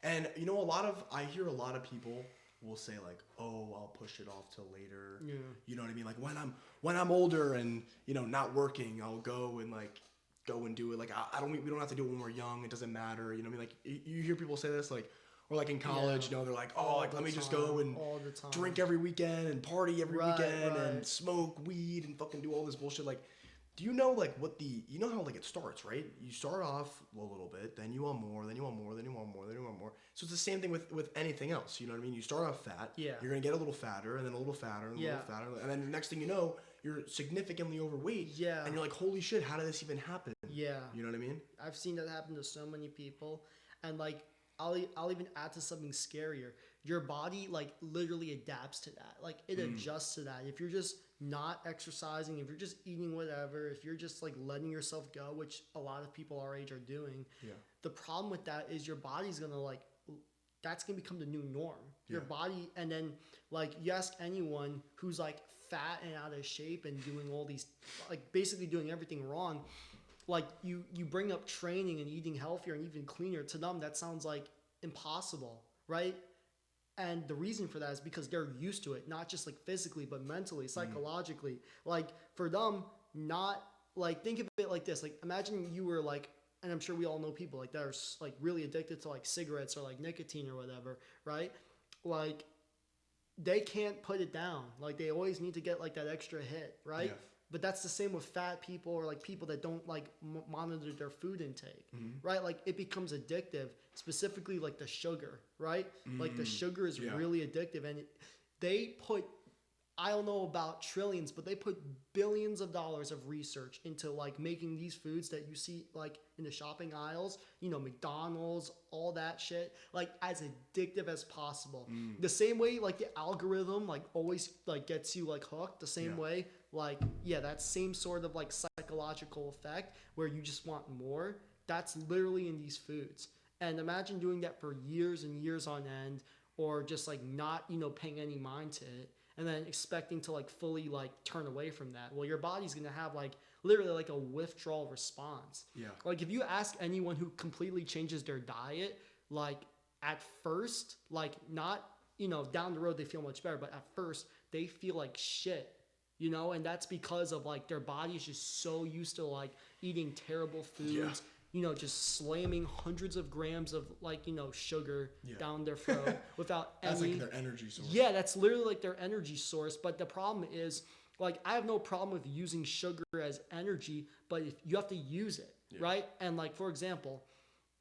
and I hear a lot of people will say like, oh, I'll push it off till later. Yeah. You know what I mean? Like when I'm older and, not working, I'll go and do it. Like we don't have to do it when we're young. It doesn't matter. You know what I mean? Like you hear people say this like, or like in college, they're like, oh, like let me just go and drink every weekend and party every weekend and smoke weed and fucking do all this bullshit. Like, do you know like how like it starts, right? You start off a little bit, then you want more, then you want more, then you want more, then you want more. So it's the same thing with anything else. You know what I mean? You start off fat, you're gonna get a little fatter, and then a little fatter, and a little fatter, and then the next thing you know, you're significantly overweight. Yeah. And you're like, holy shit, how did this even happen? Yeah. You know what I mean? I've seen that happen to so many people, and like. I'll even add to something scarier. Your body like literally adapts to that. Like it adjusts to that. If you're just not exercising, if you're just eating whatever, if you're just like letting yourself go, which a lot of people our age are doing. Yeah. The problem with that is your body's going to that's going to become the new norm. Your body, and then like you ask anyone who's like fat and out of shape and doing all these, like basically doing everything wrong. Like you bring up training and eating healthier and even cleaner. To them, that sounds like impossible, right? And the reason for that is because they're used to it, not just like physically, but mentally, psychologically. Like for them, not like, think of it like this. Like imagine you were like, and I'm sure we all know people like that are like really addicted to like cigarettes or like nicotine or whatever, right? Like they can't put it down. Like they always need to get like that extra hit, right? Yeah. But that's the same with fat people or like people that don't like monitor their food intake, right? Like it becomes addictive, specifically like the sugar, right? Like the sugar is really addictive, and I don't know about trillions, but they put billions of dollars of research into like making these foods that you see like in the shopping aisles, McDonald's, all that shit, like as addictive as possible. The same way like the algorithm like always like gets you like hooked, the same way like that same sort of like psychological effect where you just want more. That's literally in these foods. And imagine doing that for years and years on end, or just like not, paying any mind to it, and then expecting to like fully like turn away from that. Well, your body's going to have like literally like a withdrawal response. Yeah. Like if you ask anyone who completely changes their diet, like at first, like not, down the road they feel much better, but at first they feel like shit. And that's because of like their body is just so used to like eating terrible foods, just slamming hundreds of grams of like, sugar down their throat without any. That's like their energy source. Yeah, that's literally like their energy source. But the problem is, like, I have no problem with using sugar as energy, but if you have to use it, right? And like, for example,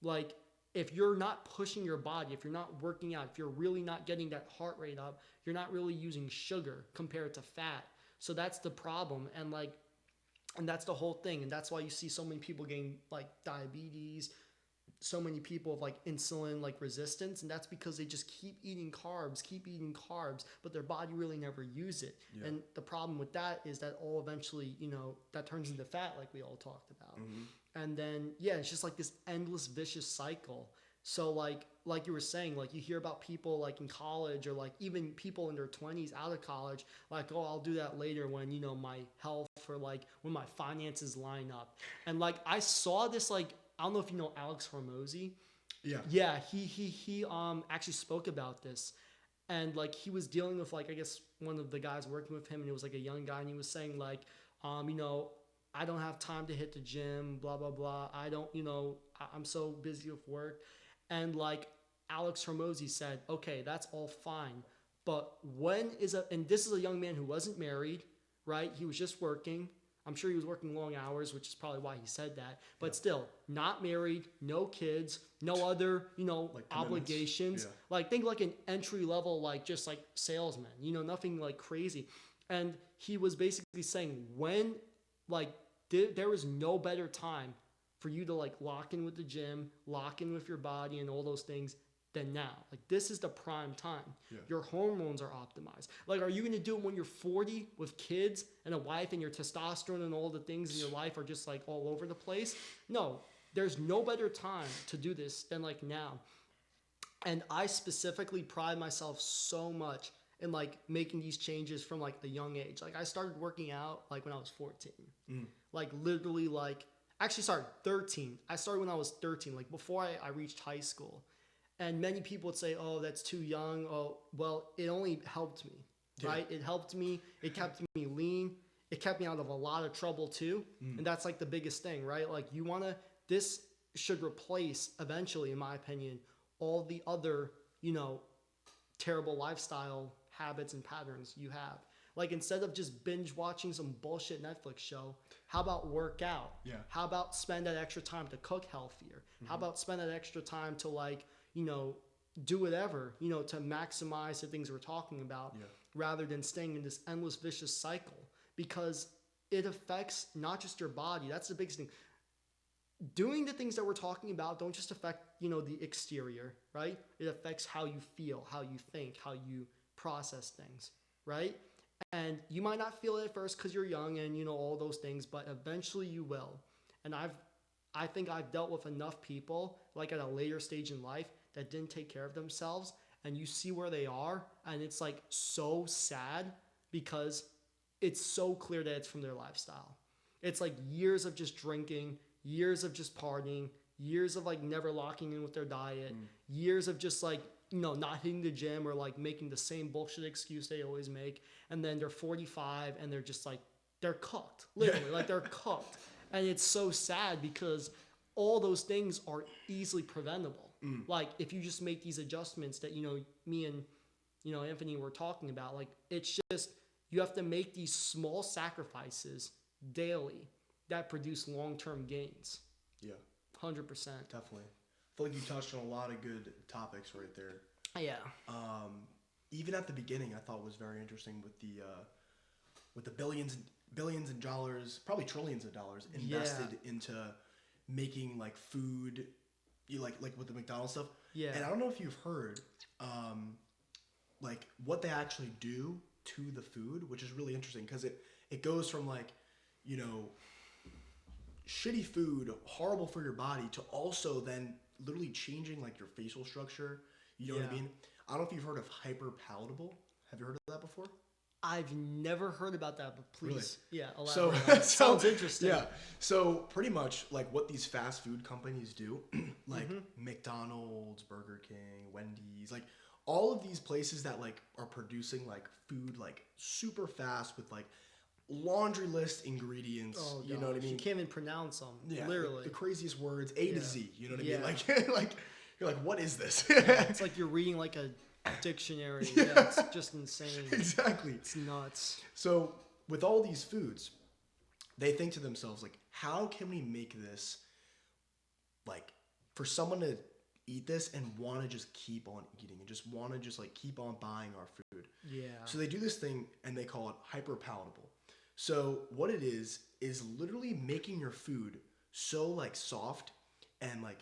like if you're not pushing your body, if you're not working out, if you're really not getting that heart rate up, you're not really using sugar compared to fat. So that's the problem. And that's the whole thing. And that's why you see so many people getting like diabetes, so many people have like insulin like resistance, and that's because they just keep eating carbs, but their body really never use it. And the problem with that is that all eventually, that turns into fat like we all talked about. And then, it's just like this endless vicious cycle. So like you were saying, like you hear about people like in college or like even people in their 20s out of college, like, oh, I'll do that later when, my health or like when my finances line up. And like I saw this, like, I don't know if you know Alex Hormozy. Yeah, he actually spoke about this. And like he was dealing with like, I guess one of the guys working with him, and it was like a young guy, and he was saying like, I don't have time to hit the gym, blah, blah, blah. I don't, I'm so busy with work. And like Alex Hormozy said, okay, that's all fine. But and this is a young man who wasn't married, right? He was just working. I'm sure he was working long hours, which is probably why he said that. But still, not married, no kids, no other, like obligations. Like think like an entry level, like just like salesman, nothing like crazy. And he was basically saying when like there was no better time for you to like lock in with the gym, lock in with your body and all those things than now. Like this is the prime time. Your hormones are optimized. Like, are you going to do it when you're 40 with kids and a wife and your testosterone and all the things in your life are just like all over the place? No, there's no better time to do this than like now. And I specifically pride myself so much in like making these changes from like a young age. Like I started working out like when I was 14. Like literally like, actually sorry, 13. I started when I was 13, like before I reached high school. And many people would say, oh, that's too young. Oh, well, it only helped me, right? It helped me. It kept me lean. It kept me out of a lot of trouble too. And that's like the biggest thing, right? Like this should replace eventually, in my opinion, all the other, terrible lifestyle habits and patterns you have. Like instead of just binge watching some bullshit Netflix show, how about work out? How about spend that extra time to cook healthier? How about spend that extra time to like, do whatever, to maximize the things we're talking about rather than staying in this endless vicious cycle, because it affects not just your body. That's the biggest thing. Doing the things that we're talking about don't just affect, the exterior, right? It affects how you feel, how you think, how you process things, right? And you might not feel it at first because you're young and, all those things, but eventually you will. And I think I've dealt with enough people, like at a later stage in life, that didn't take care of themselves, and you see where they are, and it's like so sad because it's so clear that it's from their lifestyle. It's like years of just drinking, years of just partying, years of like never locking in with their diet, years of just like, not hitting the gym or like making the same bullshit excuse they always make. And then they're 45 and they're just like, they're cooked, literally, like they're cooked. And it's so sad because all those things are easily preventable. Like if you just make these adjustments that, me and, Anthony were talking about, like it's just, you have to make these small sacrifices daily that produce long-term gains. 100%. Definitely. I feel like you touched on a lot of good topics right there. even at the beginning, I thought was very interesting with the billions of dollars, probably trillions of dollars invested into making like food, you like with the McDonald's stuff. Yeah. And I don't know if you've heard, like what they actually do to the food, which is really interesting because it goes from like, you know, shitty food, horrible for your body, to also then literally changing like your facial structure. You know what I mean? I don't know if you've heard of hyper palatable. Have you heard of that before? I've never heard about that, but please, elaborate. So Sounds interesting. Yeah. So pretty much like what these fast food companies do, like McDonald's, Burger King, Wendy's, like all of these places that like are producing like food like super fast with like laundry list ingredients. Oh, you know what I mean? You can't even pronounce them. Yeah, literally. the craziest words, A to Z. You know what I mean? Like you're like, what is this? It's like you're reading like a dictionary. Yeah, it's just insane. Exactly. It's nuts. So with all these foods, they think to themselves like, how can we make this like for someone to eat this and want to just keep on eating and just want to just like keep on buying our food. Yeah. So they do this thing and they call it hyper palatable. So what it is literally making your food so like soft and like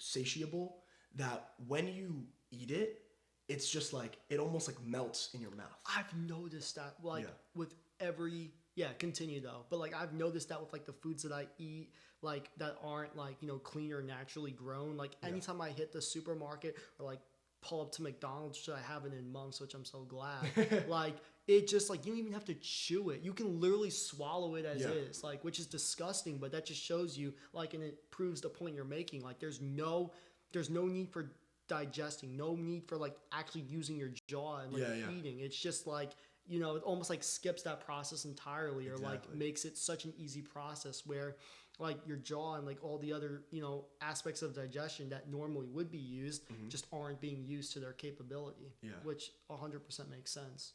satiable that when you eat it, it's just like it almost like melts in your mouth. I've noticed that like with every continue though. But like I've noticed that with like the foods that I eat, like that aren't like, you know, clean or naturally grown. Like anytime I hit the supermarket or like pull up to McDonald's, which I haven't in months, which I'm so glad. Like it just like you don't even have to chew it. You can literally swallow it as is, like, which is disgusting, but that just shows you like, and it proves the point you're making. Like there's no need for digesting, no need for like actually using your jaw and like eating. It's just like, you know, it almost like skips that process entirely, or like makes it such an easy process where like your jaw and like all the other, you know, aspects of digestion that normally would be used just aren't being used to their capability. Which 100% makes sense.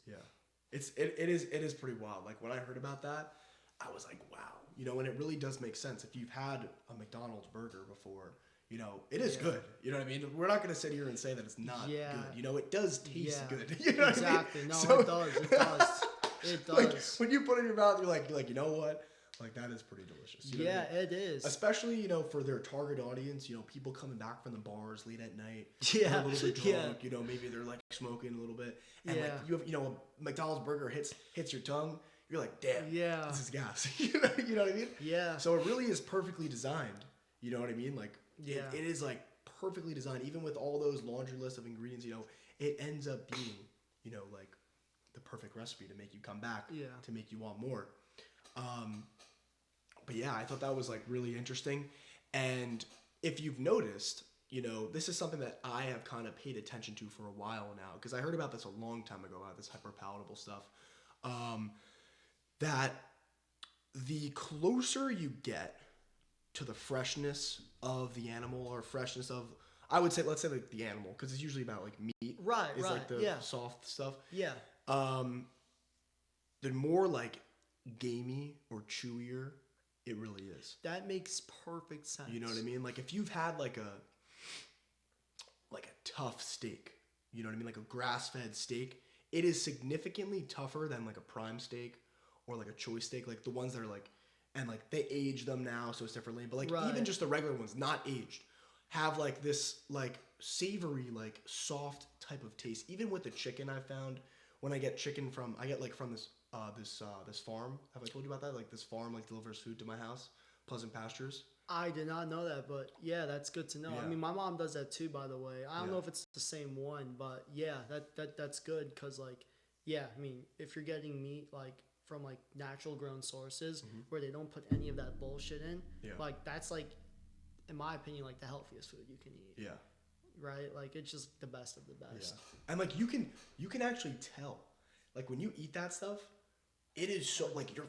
It is pretty wild. Like when I heard about that, I was like, wow, you know, and it really does make sense. If you've had a McDonald's burger before, you know, it is good. You know what I mean? We're not going to sit here and say that it's not good. You know, it does taste good. You know what I mean? No, so, it does. It does. It does. Like, when you put it in your mouth, you're like, you know what? Like, that is pretty delicious. You know what I mean? It is. Especially, you know, for their target audience, you know, people coming back from the bars late at night. Yeah. A little bit drunk, you know, maybe they're like smoking a little bit. And like, you have, you know, a McDonald's burger hits your tongue. You're like, damn, this is gas. You know what I mean? Yeah. So it really is perfectly designed. You know what I mean? Like, it is like perfectly designed. Even with all those laundry lists of ingredients, you know, it ends up being, you know, like the perfect recipe to make you come back, to make you want more. But yeah, I thought that was like really interesting. And if you've noticed, you know, this is something that I have kind of paid attention to for a while now, because I heard about this a long time ago, about this hyperpalatable stuff. That the closer you get to the freshness of the animal, or freshness of, I would say, let's say like the animal, because it's usually about like meat. Right, it's like the soft stuff. Yeah. The more like gamey or chewier it really is. That makes perfect sense. You know what I mean? Like if you've had like a tough steak, you know what I mean? Like a grass-fed steak, it is significantly tougher than like a prime steak or like a choice steak, like the ones that are like, and like they age them now, so it's differently. But like even just the regular ones, not aged, have like this like savory, like soft type of taste. Even with the chicken, I found when I get chicken from, I get like from this farm. Have I told you about that? Like this farm like delivers food to my house, Pleasant Pastures. I did not know that, but yeah, that's good to know. I mean, my mom does that too, by the way. I don't know if it's the same one, but yeah, that's good, because like, I mean, if you're getting meat like from like natural grown sources where they don't put any of that bullshit in, like that's like, in my opinion, like the healthiest food you can eat. Yeah. Right? Like it's just the best of the best. Yeah. And like you can actually tell, like when you eat that stuff, it is so like your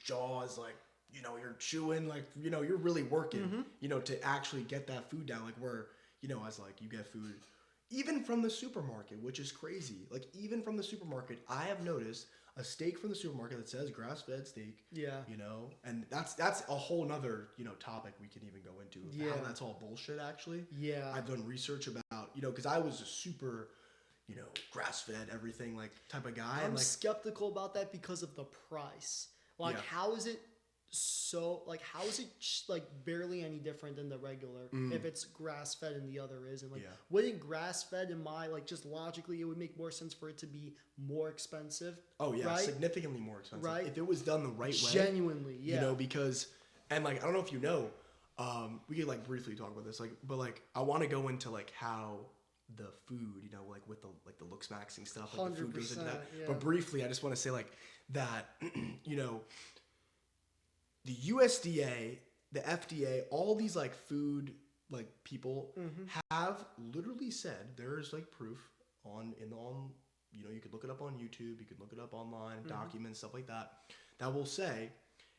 jaw is like, you know, you're chewing, like, you know, you're really working, you know, to actually get that food down. Like where, you know, as like you get food even from the supermarket, which is crazy. Like even from the supermarket, I have noticed a steak from the supermarket that says grass-fed steak. Yeah. You know, and that's a whole nother, you know, topic we can even go into. How that's all bullshit actually. Yeah. I've done research about, you know, because I was a super, grass-fed everything like type of guy. I'm And like, skeptical about that because of the price. Like, Yeah. how is it like barely any different than the regular if it's grass fed and the other isn't? Like, Yeah. wouldn't grass fed in my like just logically it would make more sense for it to be more expensive? oh yeah, right? significantly more expensive. Right. If it was done the right way. Genuinely, yeah. Because, and like, I don't know if you know, we could like briefly talk about this, like, but like, I want to go into like how the food, like with the TESTMAXXING stuff, like the food goes into that. 100%, yeah. But briefly, I just want to say like that, the USDA, the FDA, all these like food like people have literally said there's like proof on you could look it up on YouTube, you could look it up online, documents, stuff like that, that will say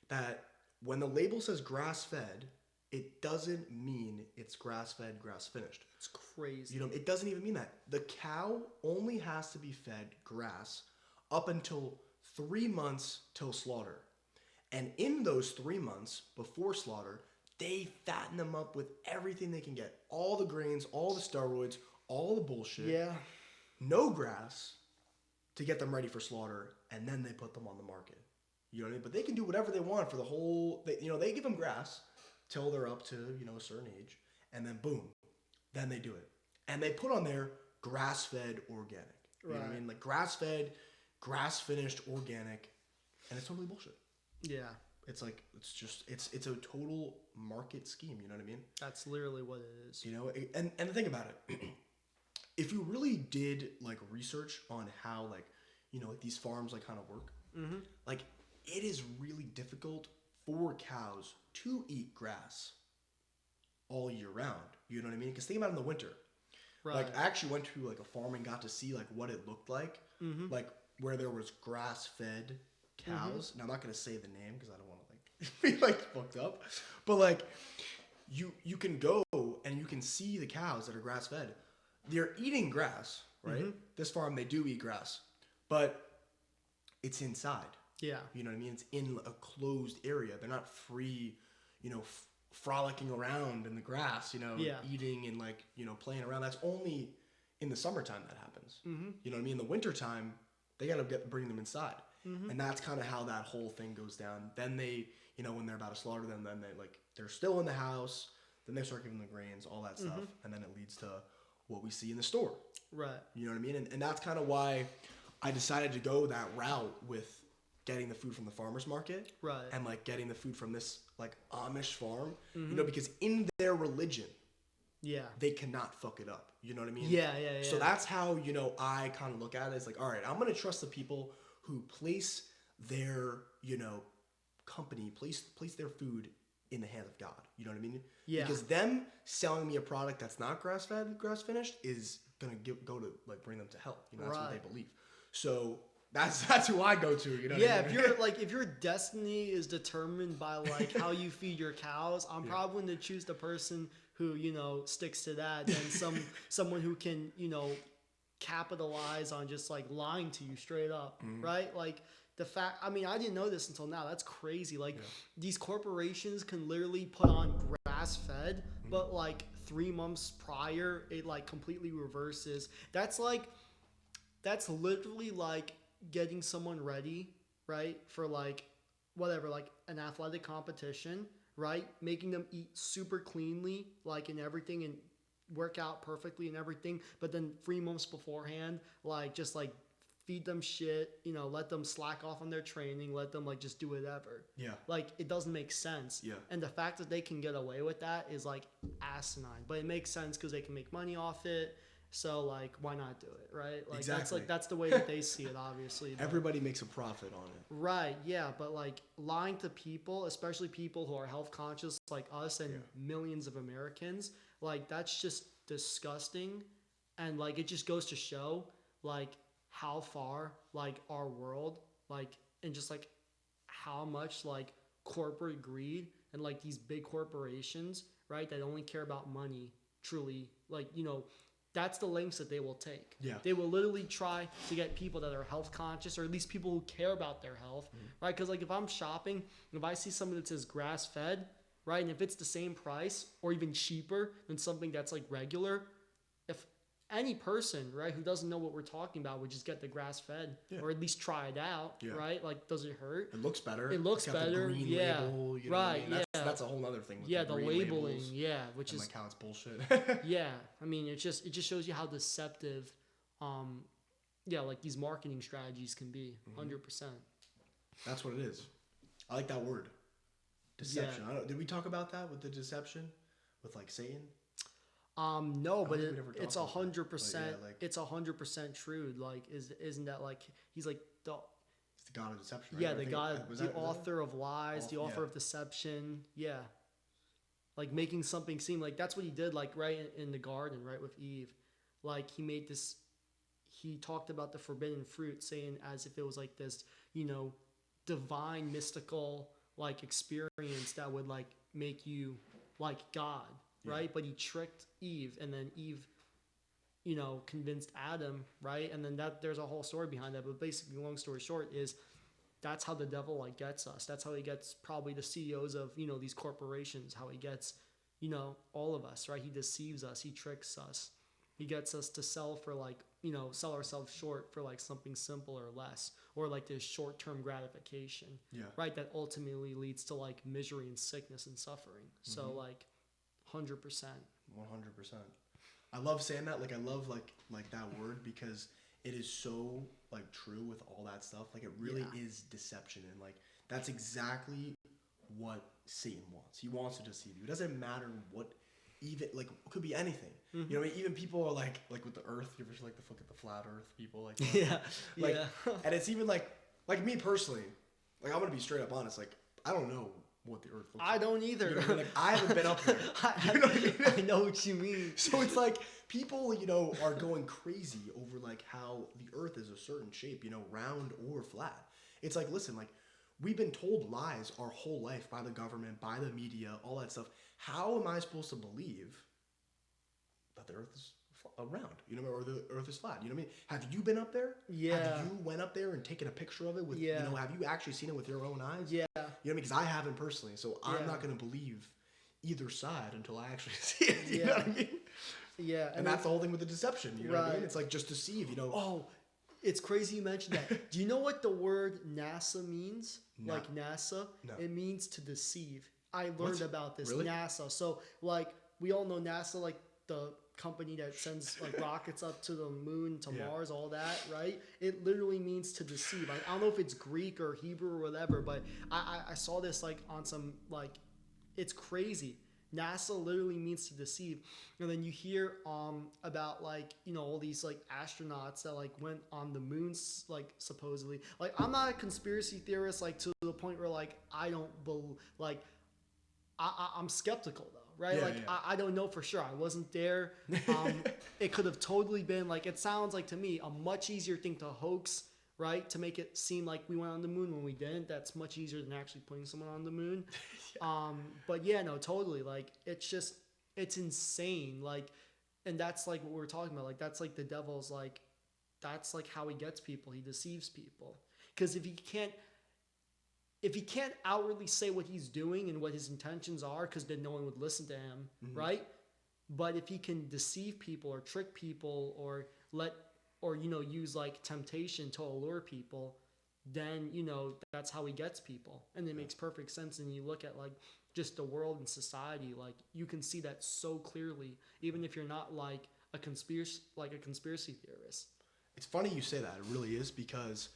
that when the label says grass fed, it doesn't mean it's grass fed, grass finished. It's crazy. It doesn't even mean that. The cow only has to be fed grass up until 3 months till slaughter. And in those 3 months before slaughter, they fatten them up with everything they can get. All the grains, all the steroids, all the bullshit. Yeah. No grass to get them ready for slaughter, and then they put them on the market. You know what I mean? But they can do whatever they want for the whole... They give them grass till they're up to, a certain age, and then boom, then they do it. And they put on there grass-fed organic. You know what I mean? Like grass-fed, grass-finished organic, and it's totally bullshit. Yeah. It's like, it's a total market scheme, you know what I mean? That's literally what it is. And the thing about it, if you really did like research on how like, like these farms like kind of work, like it is really difficult for cows to eat grass all year round. You know what I mean? Because think about it in the winter. Right. Like I actually went to like a farm and got to see like what it looked like, like where there was grass-fed cows. Now I'm not gonna say the name because I don't want to like be like fucked up, but like you can go and you can see the cows that are grass-fed. They're eating grass, right? This farm they do eat grass, but it's inside. Yeah. You know what I mean? It's in a closed area. They're not free, frolicking around in the grass, eating and like, playing around. That's only in the summertime that happens. You know what I mean? In the wintertime, they got to bring them inside. And that's kind of how that whole thing goes down. Then they, when they're about to slaughter them, then they like, they're still in the house. Then they start giving them the grains, all that stuff. And then it leads to what we see in the store. Right. You know what I mean? And that's kind of why I decided to go that route with getting the food from the farmer's market. Right. And like getting the food from this like Amish farm, because in their religion, they cannot fuck it up. You know what I mean? Yeah. So that's how, I kind of look at it. It's like, all right, I'm going to trust the people who place their, company, place their food in the hands of God. You know what I mean? Yeah. Because them selling me a product that's not grass-fed, grass-finished is going to go to like bring them to hell. That's what they believe. So that's who I go to. You know? Yeah. What I mean? If your destiny is determined by like how you feed your cows, I'm probably going to choose the person who sticks to that than someone who can capitalize on just like lying to you straight up, right? Like the fact, I mean, I didn't know this until now. That's crazy. Like these corporations can literally put on grass fed, but like 3 months prior, it like completely reverses. That's literally like getting someone ready, right? For like whatever, like an athletic competition, right? Making them eat super cleanly, like in everything and work out perfectly and everything. But then 3 months beforehand, like just like feed them shit, let them slack off on their training, let them like just do whatever. Yeah. Like it doesn't make sense. Yeah. And the fact that they can get away with that is like asinine, but it makes sense because they can make money off it. So like, why not do it, right? Like exactly. That's the way that they see it, obviously. Everybody makes a profit on it. Right. Yeah. But like lying to people, especially people who are health conscious like us and millions of Americans, like that's just disgusting. And like it just goes to show like how far like our world like and just like how much like corporate greed and like these big corporations, right, that only care about money, truly, like that's the lengths that they will take. Yeah. They will literally try to get people that are health conscious or at least people who care about their health, right? Because like if I'm shopping, if I see something that says grass fed, right, and if it's the same price or even cheaper than something that's like regular, any person, right, who doesn't know what we're talking about would just get the grass fed or at least try it out, right? Like, does it hurt? It looks better. It looks it's got better. The green label, you know what I mean? That's a whole other thing. With the labeling. Labels, Which and is like how it's bullshit. I mean, it just shows you how deceptive, like these marketing strategies can be. 100%. That's what it is. I like that word, deception. Did we talk about that with the deception, with like Satan? No, but it's 100%. It's 100% true. Like, isn't that like he's like the god of deception? Right? Yeah, the god, the author of lies, the author of deception. Yeah, like making something seem like that's what he did. Like right in the garden, right with Eve, like he made this. He talked about the forbidden fruit, saying as if it was like this, divine, mystical like experience that would like make you like God. Right, but he tricked Eve, and then Eve, convinced Adam, right, and then there's a whole story behind that. But basically, long story short, is that's how the devil like gets us. That's how he gets probably the CEOs of these corporations. How he gets all of us, right? He deceives us. He tricks us. He gets us to sell for like sell ourselves short for like something simple or less, or like this short-term gratification. Right, that ultimately leads to like misery and sickness and suffering. So like. 100%. 100%. I love saying that. Like I love like that word because it is so like true with all that stuff. Like it really is deception, and like that's exactly what Satan wants. He wants to deceive you. It doesn't matter what, even like it could be anything. You know what I mean? Even people are like with the Earth. You ever like the flat Earth people like that? And it's even like me personally. Like I'm gonna be straight up honest. Like I don't know what the Earth looks like. I don't either. You know what I mean? Like, I haven't been up there. You know what I mean? I know what you mean. So it's like people, are going crazy over like how the Earth is a certain shape, round or flat. It's like, listen, like we've been told lies our whole life by the government, by the media, all that stuff. How am I supposed to believe that the Earth is round, or the Earth is flat? You know what I mean? Have you been up there? Yeah. Have you went up there and taken a picture of it with, have you actually seen it with your own eyes? Yeah. You know what I mean? Because I haven't personally, so I'm not going to believe either side until I actually see it. You know what I mean? Yeah. And that's the whole thing with the deception. You know what I mean? It's like just deceive, Oh, it's crazy you mentioned that. Do you know what the word NASA means? Like NASA? No. It means to deceive. I learned about this. Really? NASA. So like we all know NASA, like the company that sends like rockets up to the moon, to Mars, all that, right? It literally means to deceive. I don't know if it's Greek or Hebrew or whatever, but I saw this like on some like, it's crazy. NASA literally means to deceive. And then you hear about like, all these like astronauts that like went on the moon, like supposedly. Like I'm not a conspiracy theorist like to the point where like I don't believe, like I'm skeptical though. Right? I don't know for sure. I wasn't there. It could have totally been like, it sounds like to me a much easier thing to hoax, right? To make it seem like we went on the moon when we didn't. That's much easier than actually putting someone on the moon. But yeah, no, totally. Like it's insane. Like, and that's like what we're talking about. Like that's like the devil's like, that's like how he gets people. He deceives people. Because if he can't outwardly say what he's doing and what his intentions are, because then no one would listen to him, right? But if he can deceive people or trick people or use like temptation to allure people, then that's how he gets people, and it makes perfect sense. And you look at like just the world and society, like you can see that so clearly, even if you're not like a conspiracy theorist. It's funny you say that. It really is, because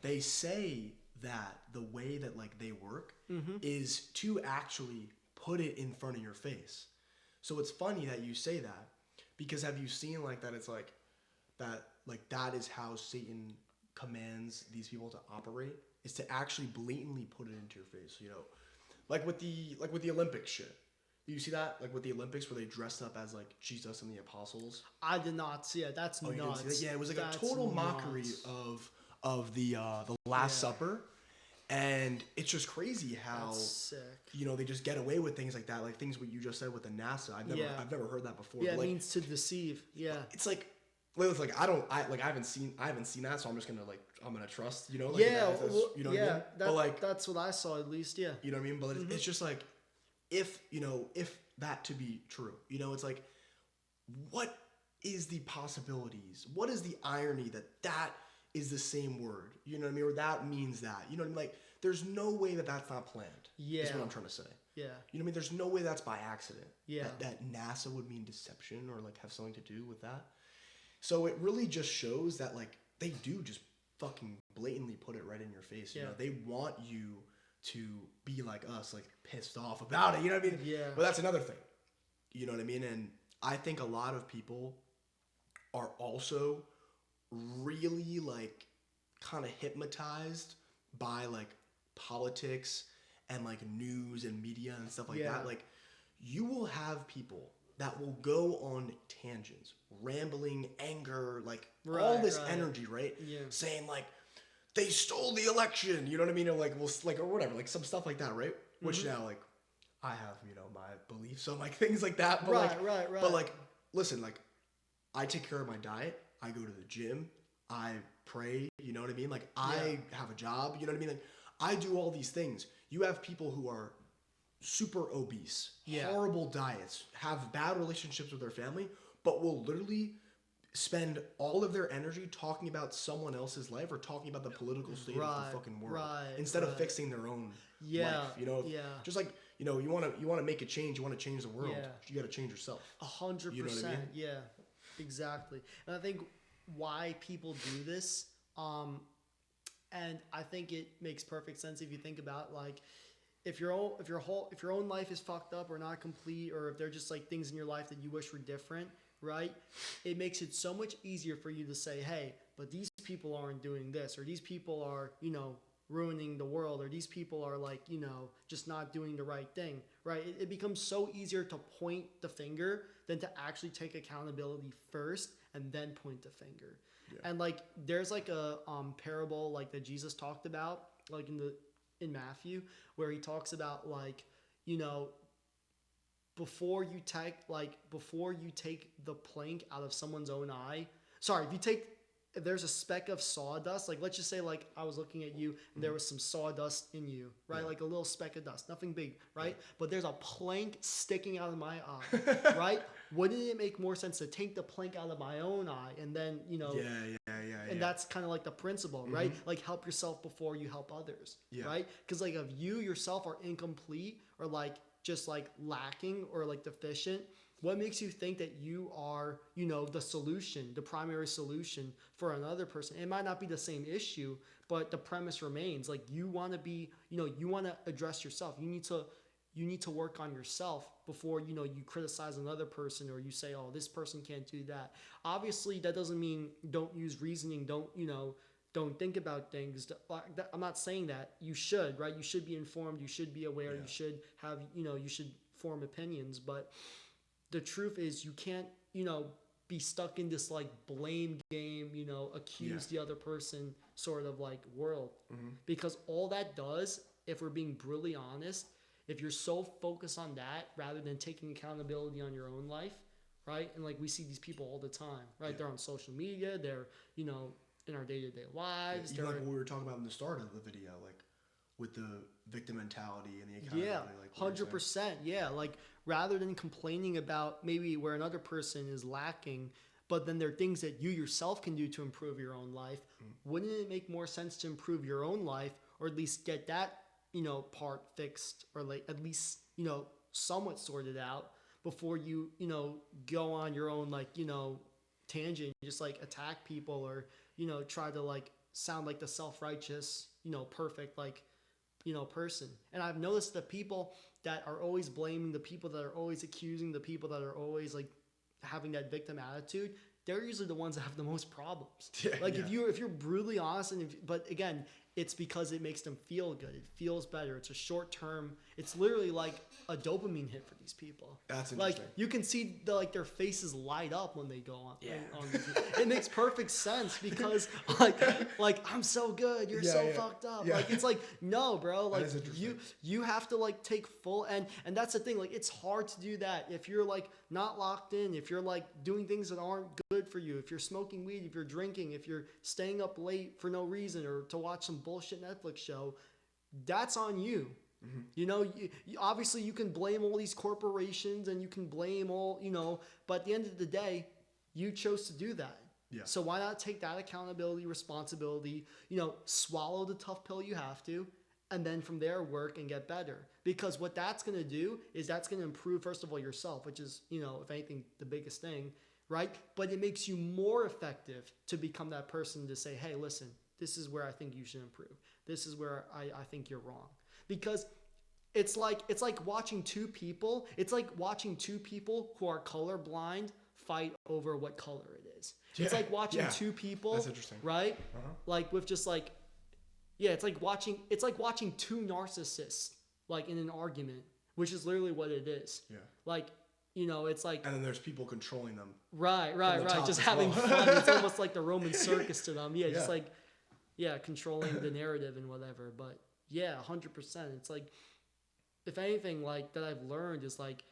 they say that the way that like they work is to actually put it in front of your face. So it's funny that you say that, because have you seen like that? It's like that is how Satan commands these people to operate, is to actually blatantly put it into your face. Like with the Olympics shit. You see that, like with the Olympics, where they dressed up as like Jesus and the apostles? I did not see it. That's nuts. You didn't see that? Yeah, it was like a total mockery of the Last Supper. And it's just crazy how they just get away with things like that, like things what you just said with the NASA. I've never heard that before. Yeah, but it means to deceive. Yeah, it's like I haven't seen that, so I'm just gonna I'm gonna trust. I mean? That's what I saw at least. Yeah, you know what I mean. But it's just like if that to be true, it's like what is the possibilities? What is the irony that is the same word? You know what I mean? Or that means that. You know what I mean? Like, there's no way that's not planned. Yeah. Is what I'm trying to say. Yeah. You know what I mean? There's no way that's by accident. Yeah. That NASA would mean deception or like have something to do with that. So it really just shows that like they do just fucking blatantly put it right in your face. You know, they want you to be like us, like pissed off about it. You know what I mean? Yeah. But that's another thing. You know what I mean? And I think a lot of people are also really like kind of hypnotized by like politics and like news and media and stuff like that. Like, you will have people that will go on tangents, rambling, anger, like all this energy, right? Yeah. Saying like they stole the election, you know what I mean? Or like, or whatever, like some stuff like that, right? Mm-hmm. Which now, like, I have, you know, my beliefs on like things like that. But right. But like, listen, like, I take care of my diet. I go to the gym. I pray. You know what I mean? Like, I have a job. You know what I mean? Like, I do all these things. You have people who are super obese, horrible diets, have bad relationships with their family, but will literally spend all of their energy talking about someone else's life or talking about the political state of the fucking world instead of fixing their own life. You know, just like, you know, you want to make a change, you want to change the world, you got to change yourself. 100%. You know what I mean? Yeah, exactly. And I think why people do this, and I think it makes perfect sense if you think about like, if your own life is fucked up or not complete, or if there are just like things in your life that you wish were different, right? It makes it so much easier for you to say, hey, but these people aren't doing this, or these people are, you know, ruining the world, or these people are like, you know, just not doing the right thing, right? It becomes so easier to point the finger than to actually take accountability first and then point the finger. Yeah. And like, there's like a parable like that Jesus talked about, like in Matthew, where he talks about like, you know, before you take the plank out of someone's own eye. Sorry, if there's a speck of sawdust, like let's just say like I was looking at you and there was some sawdust in you, right? Yeah. Like a little speck of dust, nothing big, right? Yeah. But there's a plank sticking out of my eye, right? Wouldn't it make more sense to take the plank out of my own eye and then, you know, and that's kind of like the principle, right? Like help yourself before you help others, right? Because like if you yourself are incomplete or like just like lacking or like deficient, what makes you think that you are, you know, the solution, the primary solution for another person? It might not be the same issue, but the premise remains. Like, you want to be, you know, you want to address yourself. You need to work on yourself before, you know, you criticize another person or you say, oh, this person can't do that. Obviously, that doesn't mean don't use reasoning. Don't think about things. I'm not saying that. You should, right? You should be informed. You should be aware. You should have, you know, you should form opinions. But the truth is you can't, you know, be stuck in this like blame game, you know, accuse the other person sort of like world. Because all that does, if we're being brutally honest, if you're so focused on that rather than taking accountability on your own life, right? And like we see these people all the time, right? They're on social media. They're, you know, in our day-to-day lives. Even like what we were talking about in the start of the video, like with the victim mentality and the accountability. Like 100%. Yeah, like rather than complaining about maybe where another person is lacking, but then there are things that you yourself can do to improve your own life. Wouldn't it make more sense to improve your own life, or at least get that, you know, part fixed, or like at least, you know, somewhat sorted out before you, you know, go on your own like, you know, tangent, just like attack people or, you know, try to like sound like the self-righteous, you know, perfect, like, you know, person. And I've noticed the people that are always blaming, the people that are always accusing, the people that are always like having that victim attitude, they're usually the ones that have the most problems. If you're brutally honest, but again, it's because it makes them feel good. It feels better. It's a short term. It's literally like a dopamine hit for these people. That's interesting. Like you can see their faces light up when they go on. It makes perfect sense because like I'm so good. You're so fucked up. Like it's like, no, bro. Like you have to like take full and that's the thing. Like it's hard to do that if you're like not locked in. If you're like doing things that aren't good for you. If you're smoking weed. If you're drinking. If you're staying up late for no reason or to watch some bullshit Netflix show, that's on you. You know, you obviously you can blame all these corporations and you can blame all, you know, but at the end of the day, You chose to do that. Yeah. So why not take that accountability, responsibility, swallow the tough pill you have to, and then from there work and get better. Because what that's going to do is that's going to improve, first of all, yourself, which is, if anything, the biggest thing, right? But it makes you more effective to become that person to say, hey, listen, this is where I think you should improve. This is where I think you're wrong. Because it's like watching two people. It's like watching two people who are colorblind fight over what color it is. Yeah, it's like watching two people. That's interesting. Right? Uh-huh. Like with just like, it's like watching two narcissists like in an argument, which is literally what it is. Yeah. Like, it's like. And then there's people controlling them. Right. Just having fun. It's almost like the Roman circus to them. Just like, controlling the narrative and whatever. But 100%. It's like, if anything, like that I've learned is like,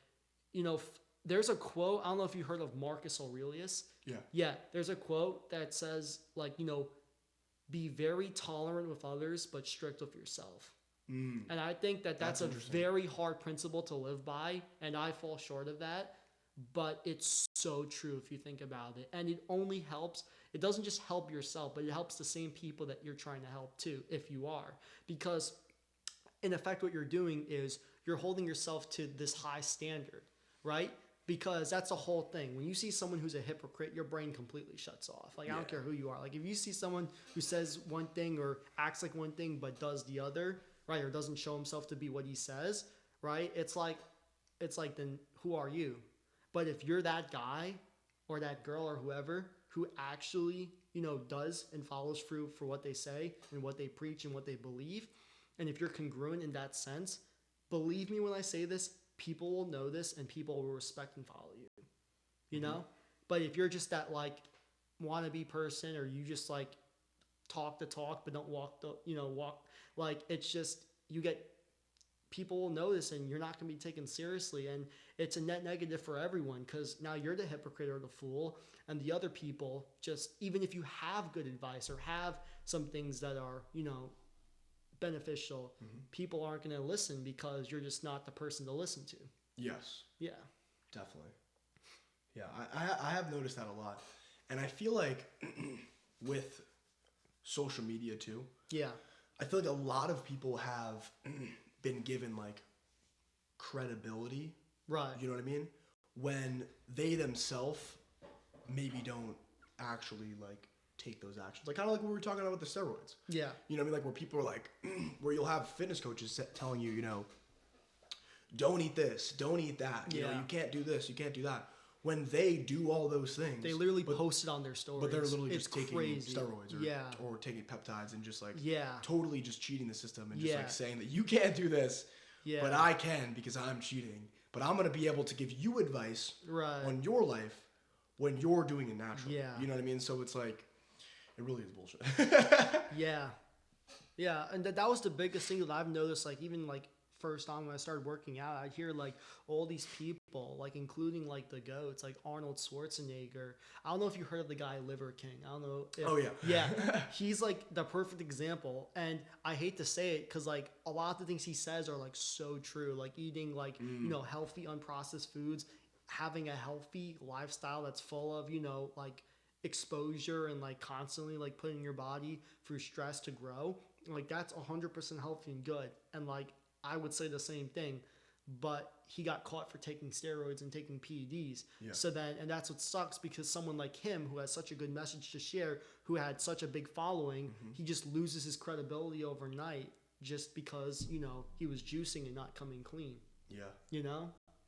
there's a quote. I don't know if you heard of Marcus Aurelius. Yeah. Yeah. There's a quote that says like, be very tolerant with others, but strict with yourself. And I think that's a very hard principle to live by. And I fall short of that, but it's so true if you think about it. And it only helps. It doesn't just help yourself, but it helps the same people that you're trying to help too, if you are. Because in effect, what you're doing is you're holding yourself to this high standard, right? Because that's the whole thing. When you see someone who's a hypocrite, your brain completely shuts off. Like, I don't care who you are. Like, if you see someone who says one thing or acts like one thing but does the other, right, or doesn't show himself to be what he says, right, it's like then who are you? But if you're that guy or that girl or whoever who actually, does and follows through for what they say and what they preach and what they believe, and if you're congruent in that sense, believe me when I say this, people will know this and people will respect and follow you, But if you're just that like wannabe person or you just like talk the talk but don't walk like it's just people will notice and you're not going to be taken seriously, and it's a net negative for everyone because now you're the hypocrite or the fool, and the other people just, even if you have good advice or have some things that are beneficial, people aren't going to listen because you're just not the person to listen to. Yes. Yeah. Definitely. Yeah, I have noticed that a lot. And I feel like with social media too. Yeah. I feel like a lot of people have been given like credibility. Right. You know what I mean? When they themselves maybe don't actually like take those actions. Like kind of like what we were talking about with the steroids. Yeah. You know what I mean? Like where people are like, where you'll have fitness coaches telling you, don't eat this, don't eat that. You know, you can't do this, you can't do that. When they do all those things. They literally post it on their stories. But they're literally just taking steroids or taking peptides and just like totally just cheating the system and just like saying that you can't do this, but I can because I'm cheating. But I'm going to be able to give you advice on your life when you're doing it naturally. Yeah. You know what I mean? So it's like, it really is bullshit. Yeah. And that was the biggest thing that I've noticed, like even like first on when I started working out, I'd hear like all these people, like including like the GOATs, like Arnold Schwarzenegger. I don't know if you heard of the guy Liver King. I don't know. Yeah. He's like the perfect example. And I hate to say it because like a lot of the things he says are like so true. Like eating like, healthy, unprocessed foods, having a healthy lifestyle that's full of, like exposure and like constantly like putting your body through stress to grow. Like that's 100% healthy and good. And like, I would say the same thing, but he got caught for taking steroids and taking PEDs. Yeah. So then, and that's what sucks because someone like him who has such a good message to share, who had such a big following, he just loses his credibility overnight just because, he was juicing and not coming clean. Yeah.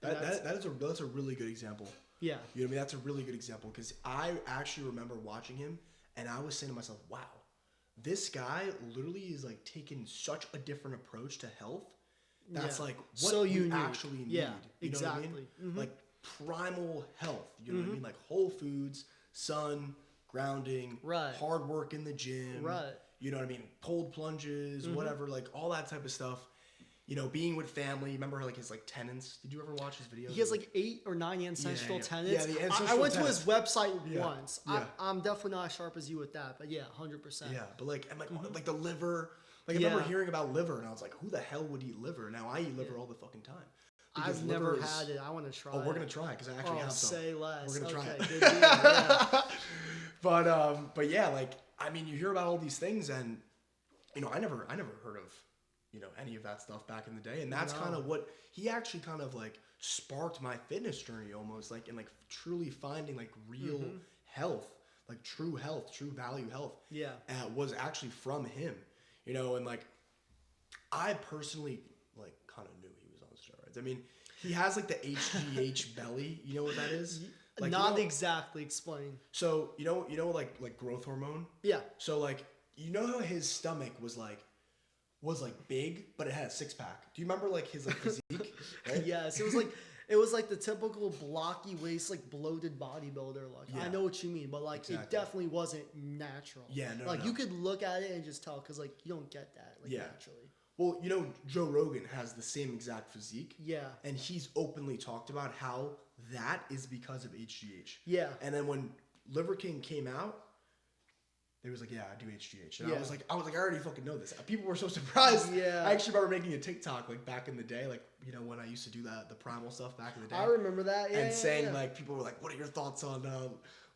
That's a really good example. Yeah. You know what I mean? That's a really good example because I actually remember watching him and I was saying to myself, wow, this guy literally is like taking such a different approach to health. That's like what you actually need. Yeah, you know exactly. What I mean? Like primal health. You know what I mean? Like whole foods, sun, grounding, hard work in the gym. Right. You know what I mean? Cold plunges, whatever, like all that type of stuff. Being with family. Remember like his like tenants? Did you ever watch his videos? He has like 8 or 9 ancestral tenants. Yeah, the ancestral I went tenants. To his website once. Yeah. I'm definitely not as sharp as you with that, but 100%. Yeah, but like and like the liver. Like I remember hearing about liver and I was like, who the hell would eat liver? Now I eat liver all the fucking time. Because I've never liver is, had it. I want to try. we're gonna try it because I actually have some. Say less. We're gonna try it. Good deal. Yeah. But yeah, like I mean, you hear about all these things, and I never heard of any of that stuff back in the day, and that's kind of what he actually kind of like sparked my fitness journey almost, like, and like truly finding like real health, like true health, true value health. Yeah, was actually from him, and like I personally like kind of knew he was on steroids. I mean, he has like the HGH belly. You know what that is? Like, not exactly. Explain. So like growth hormone. Yeah. So like how his stomach was like big, but it had a six pack. Do you remember like his like physique? Right? Yes, it was like the typical blocky waist, like bloated bodybuilder look. Yeah. I know what you mean, but like Exactly. it definitely wasn't natural. Yeah, no, like no. you could look at it and just tell because like you don't get that like naturally. Well, Joe Rogan has the same exact physique. Yeah. And he's openly talked about how that is because of HGH. Yeah. And then when Liver King came out, they was like, yeah, I do HGH. And I was like, I already fucking know this. People were so surprised. Yeah. I actually remember making a TikTok like back in the day, like, when I used to do the primal stuff back in the day. I remember that. Yeah. And saying like, people were like, what are your thoughts on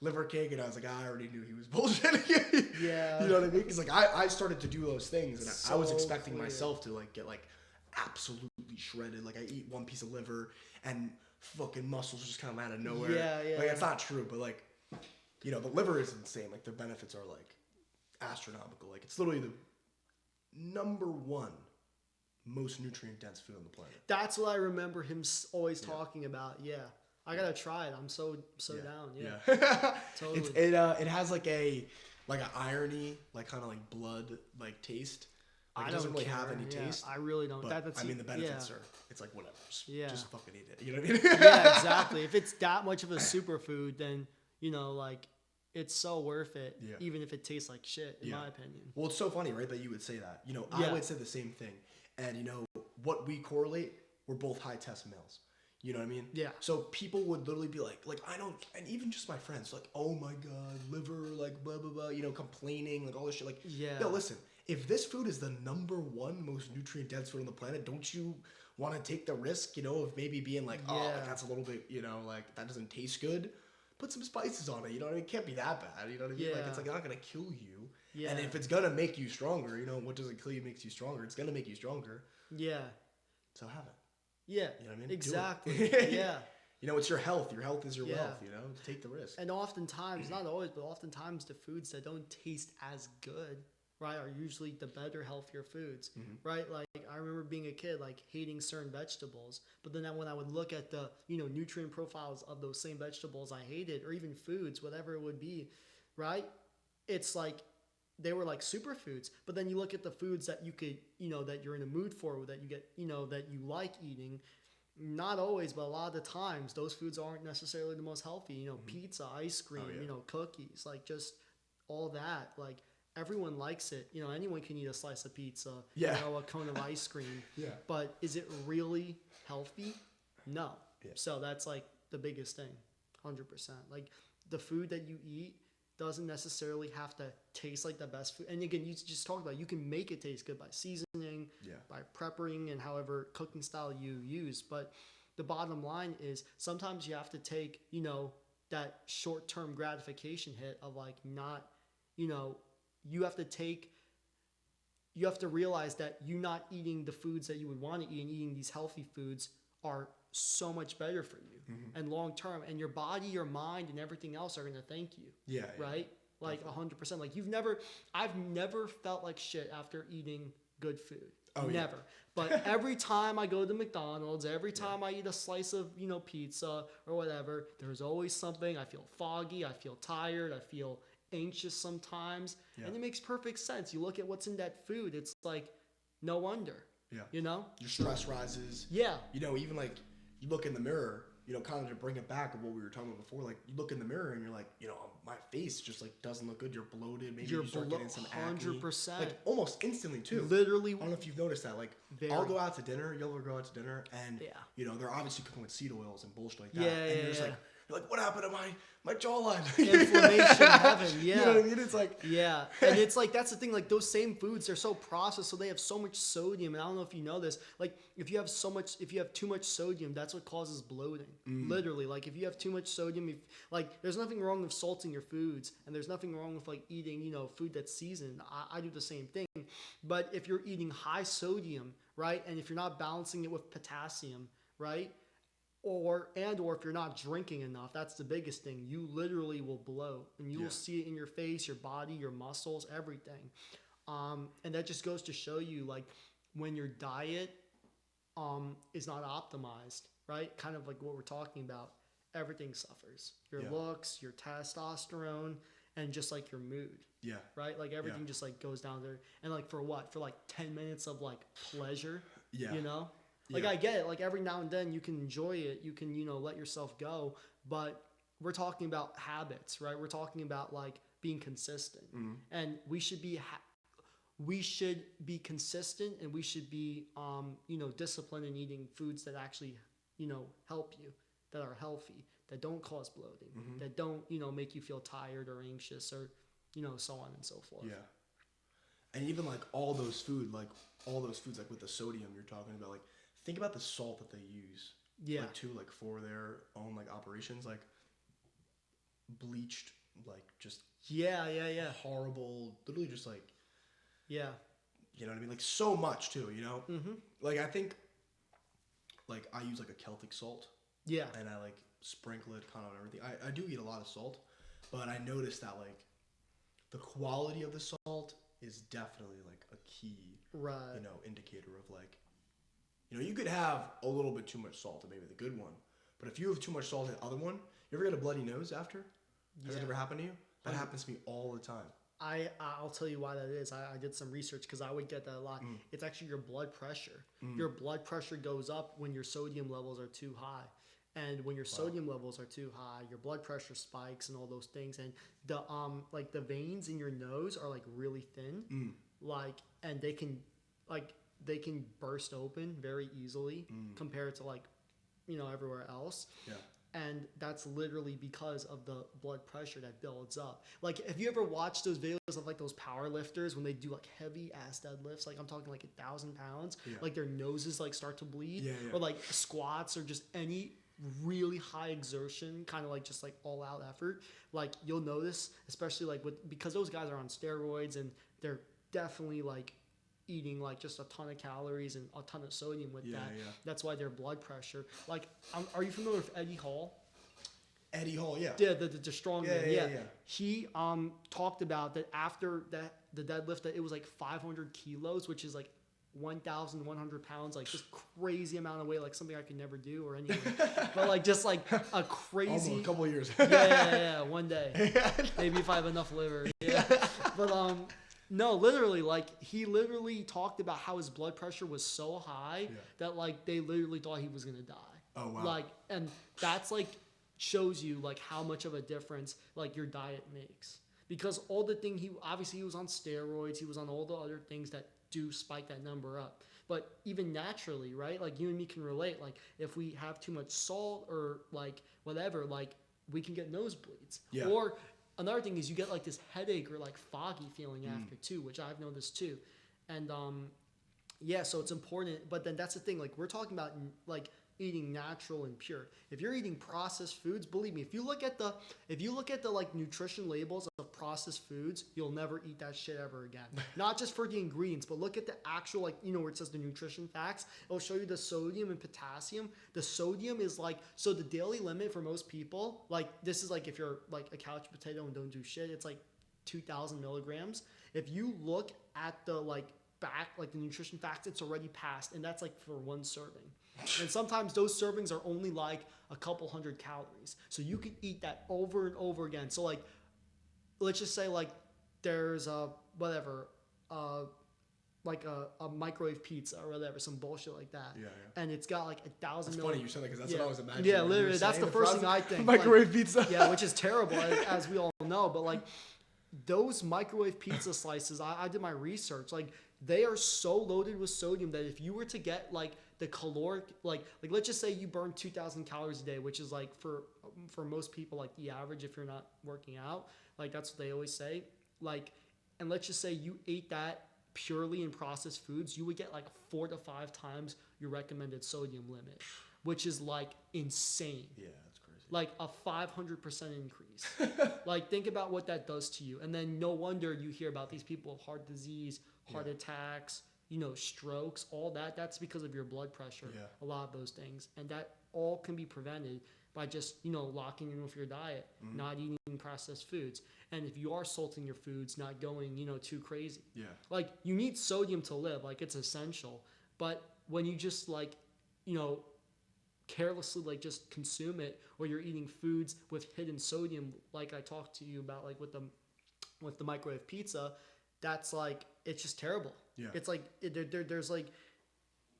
Liver King? And I was like, I already knew he was bullshitting. Yeah. You know what I mean? Because like I started to do those things, and I was expecting clear. myself to like get like absolutely shredded. Like I eat one piece of liver and fucking muscles just kind of out of nowhere. Yeah. Like it's not true, but like, the liver is insane. Like the benefits are like astronomical. Like it's literally the number one most nutrient dense food on the planet. That's what I remember him always talking about. Yeah. I gotta try it. I'm so down. Yeah. Totally. It has like an irony, like kind of like blood like taste. Like, it doesn't really have any taste. I really don't. But, I mean, the benefits are, it's like whatever. Just fucking eat it. You know what I mean? Yeah, exactly. If it's that much of a superfood, then, like, it's so worth it, even if it tastes like shit, in my opinion. Well, it's so funny, right, that you would say that. I would say the same thing. And, what we correlate, we're both high test males. You know what I mean? Yeah. So people would literally be like I don't, and even just my friends, like, oh my God, liver, like, blah, blah, blah, complaining, like all this shit. Like, yo, listen, if this food is the number one most nutrient dense food on the planet, don't you want to take the risk, of maybe being like, oh, like, that's a little bit, like, that doesn't taste good. Put some spices on it, you know what I mean? It can't be that bad, you know what I mean? Yeah. Like, it's like not going to kill you. Yeah. And if it's going to make you stronger, what doesn't kill you makes you stronger. It's going to make you stronger. Yeah. So have it. Yeah. You know what I mean? Exactly. Yeah. It's your health. Your health is your wealth, Take the risk. And oftentimes, not always, but oftentimes the foods that don't taste as good, right, are usually the better, healthier foods, right? Like, I remember being a kid, like, hating certain vegetables, but then when I would look at the, nutrient profiles of those same vegetables I hated, or even foods, whatever it would be, right? It's like, they were like superfoods, but then you look at the foods that you could, that you're in a mood for, that you get, that you like eating. Not always, but a lot of the times, those foods aren't necessarily the most healthy. Pizza, ice cream, cookies, like just all that. Like everyone likes it. Anyone can eat a slice of pizza, a cone of ice cream. Yeah. But is it really healthy? No. Yeah. So that's like the biggest thing, 100%. Like the food that you eat doesn't necessarily have to taste like the best food. And again, you just talked about, you can make it taste good by seasoning, by prepping, and however cooking style you use. But the bottom line is sometimes you have to take, that short-term gratification hit of like not, you have to realize that you not eating the foods that you would want to eat and eating these healthy foods are so much better for you and long term, and your body, your mind, and everything else are going to thank you. Yeah. Right? Like 100%. Like I've never felt like shit after eating good food. Oh, never. But every time I go to McDonald's, every time I eat a slice of, pizza or whatever, there's always something. I feel foggy. I feel tired. I feel anxious sometimes. Yeah. And it makes perfect sense. You look at what's in that food. It's like, no wonder. Yeah. Your stress rises. Yeah. Even like you look in the mirror, kind of to bring it back of what we were talking about before, like you look in the mirror and you're like, my face just like doesn't look good. You're bloated. Maybe you start getting some acne. 100%. Like almost instantly too. Literally. I don't know if you've noticed that. Like I'll go out to dinner, you'll go out to dinner, and they're obviously cooking with seed oils and bullshit like that. And you're just like, You're like, what happened to my jawline? Inflammation heaven, yeah. You know what I mean? It's like, yeah, and it's like that's the thing. Like those same foods, they're so processed, so they have so much sodium. And I don't know if you know this. Like if you have too much sodium, that's what causes bloating. Literally, like if you have too much sodium, like there's nothing wrong with salting your foods, and there's nothing wrong with like eating, food that's seasoned. I do the same thing. But if you're eating high sodium, right, and if you're not balancing it with potassium, right, or if you're not drinking enough, that's the biggest thing. You literally will bloat, and you will see it in your face, your body, your muscles, everything. And that just goes to show you, like, when your diet is not optimized, right? Kind of like what we're talking about, everything suffers. Your looks, your testosterone, and just like your mood. Yeah. Right? Like everything just like goes down there. And like for what? For like 10 minutes of like pleasure. Yeah. Like I get it. Like every now and then you can enjoy it. You can, let yourself go. But we're talking about habits, right? We're talking about like being consistent. And we should be consistent, and we should be disciplined in eating foods that actually, help you, that are healthy, that don't cause bloating, that don't, make you feel tired or anxious or, so on and so forth. Yeah. And even like all those foods like with the sodium you're talking about, like think about the salt that they use. Yeah. Like for their own like operations, like bleached, like just horrible, literally just like you know what I mean, like so much too, like I think like I use like a Celtic salt, and I like sprinkle it kind of on everything. I do eat a lot of salt, but I noticed that like the quality of the salt is definitely like a key indicator of like, you could have a little bit too much salt and maybe the good one, but if you have too much salt in the other one, you ever get a bloody nose after? Has it ever happened to you? That happens to me all the time. I'll tell you why that is. I did some research because I would get that a lot. It's actually your blood pressure. Your blood pressure goes up when your sodium levels are too high. And when your sodium levels are too high, your blood pressure spikes and all those things. And the like the veins in your nose are like really thin, like, and they can burst open very easily compared to like, everywhere else. Yeah. And that's literally because of the blood pressure that builds up. Like, have you ever watched those videos of like those power lifters when they do like heavy ass deadlifts? Like I'm talking like 1,000 pounds, like their noses like start to bleed, or like squats or just any really high exertion, kind of like just like all out effort. Like you'll notice, especially like because those guys are on steroids and they're definitely like eating like just a ton of calories and a ton of sodium with that. Yeah. That's why their blood pressure. Like, are you familiar with Eddie Hall? Eddie Hall, yeah. Yeah, the strong man. Yeah. He talked about that after the deadlift that it was like 500 kilos, which is like 1,100 pounds, like just crazy amount of weight, like something I could never do or anything. But like just like a crazy. Almost a couple of years. yeah. One day, maybe if I have enough liver. Yeah. But no, literally, like he literally talked about how his blood pressure was so high that like they literally thought he was gonna die. Oh wow! Like, and that's like shows you like how much of a difference like your diet makes, because all the thing he was on steroids, he was on all the other things that do spike that number up. But even naturally, right? Like you and me can relate. Like if we have too much salt or like whatever, like we can get nosebleeds. Yeah. Or another thing is you get like this headache or like foggy feeling after too, which I've noticed too. And so it's important. But then that's the thing, like we're talking about like eating natural and pure. If you're eating processed foods, believe me, if you look at the like nutrition labels of processed foods, you'll never eat that shit ever again. Not just for the ingredients, but look at the actual, like, where it says the nutrition facts. It'll show you the sodium and potassium. The sodium is like, so the daily limit for most people, like this is like if you're like a couch potato and don't do shit, it's like 2,000 milligrams. If you look at the like back, like the nutrition facts, it's already passed, and that's like for one serving. And sometimes those servings are only like a couple hundred calories. So you can eat that over and over again. So like, let's just say like there's a microwave pizza or whatever, some bullshit like that. Yeah. And it's got like 1,000. That's funny you said that because that's what I was imagining. Yeah, literally, that's the first thing I think. Microwave pizza. Yeah, which is terrible, as we all know. But like those microwave pizza slices, I did my research. Like they are so loaded with sodium that if you were to get like the caloric, like let's just say you burn 2,000 calories a day, which is like for for most people, like the average, if you're not working out, like that's what they always say. Like, and let's just say you ate that purely in processed foods, you would get like 4 to 5 times your recommended sodium limit, which is like insane. Yeah, that's crazy. Like a 500% increase. Like, think about what that does to you. And then no wonder you hear about these people with heart disease, heart attacks, you know, strokes, all that. That's because of your blood pressure. Yeah. A lot of those things. And that all can be prevented by just, you know, locking in with your diet, not eating processed foods. And if you are salting your foods, not going, you know, too crazy. Yeah. Like, you need sodium to live. Like, it's essential. But when you just, like, you know, carelessly, like, just consume it, or you're eating foods with hidden sodium, like I talked to you about, like, with the microwave pizza, that's, like, it's just terrible. Yeah. It's like,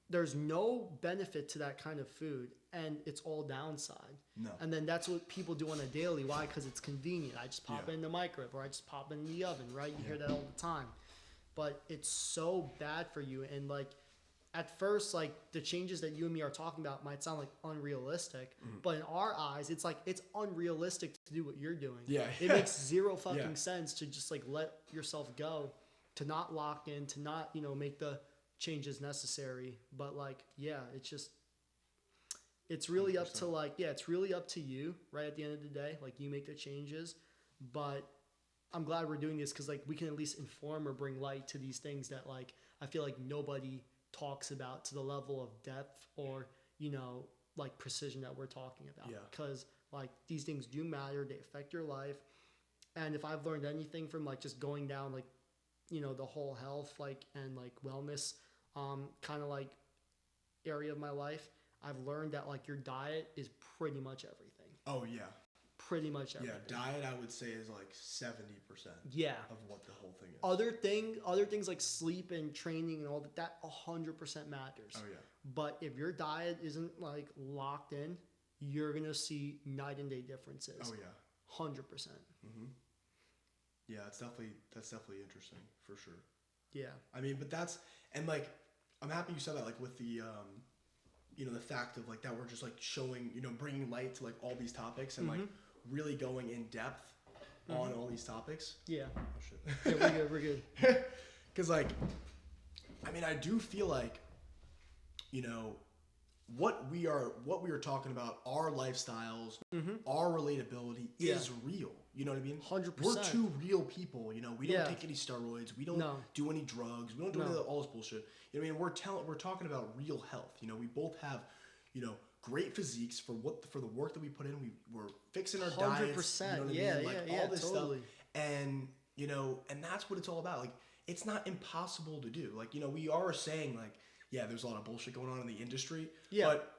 there's no benefit to that kind of food, and it's all downside. No. And then that's what people do on a daily. Why? Because it's convenient. I just pop it in the microwave, or I just pop it in the oven, right? You hear that all the time. But it's so bad for you. And, like, at first, like, the changes that you and me are talking about might sound like unrealistic, but in our eyes, it's like, it's unrealistic to do what you're doing. Yeah. It makes zero fucking sense to just, like, let yourself go, to not lock in, to not, you know, make the changes necessary. But, like, yeah, it's just, it's really 100%. up to, like, it's really up to you, right? At the end of the day, like, you make the changes. But I'm glad we're doing this, because, like, we can at least inform or bring light to these things that, like, I feel like nobody talks about to the level of depth or, you know, like, precision that we're talking about. Yeah. Because, like, these things do matter. They affect your life. And if I've learned anything from, like, just going down, like, you know, the whole health, like, and, like, wellness kind of, like, area of my life, I've learned that, like, your diet is pretty much everything. Oh, yeah. Pretty much everything. Yeah, diet, I would say, is like 70% of what the whole thing is. Other things like sleep and training and all that 100% matters. Oh, yeah. But if your diet isn't, like, locked in, you're going to see night and day differences. Oh, yeah. 100%. Yeah, that's definitely interesting, for sure. Yeah. I mean, but and, like, I'm happy you said that, like, with the, you know, the fact of, like, that we're just, like, showing, you know, bringing light to, like, all these topics and, like, really going in depth on all these topics. Yeah. Oh, shit. Yeah, we're good. Because, like, I mean, I do feel like, you know, what we are talking about, our lifestyles, our relatability is real. You know what I mean? 100%. We're two real people. You know, we don't take any steroids. We don't do any drugs. We don't do any of all this bullshit. You know what I mean? We're talking about real health. You know, we both have, you know, great physiques for the work that we put in. We're fixing our diets. 100%. You know what Yeah, I mean? Like, yeah, all this totally. stuff. And, you know, and that's what it's all about. Like, it's not impossible to do. Like, you know, we are saying, like, yeah, there's a lot of bullshit going on in the industry. Yeah. But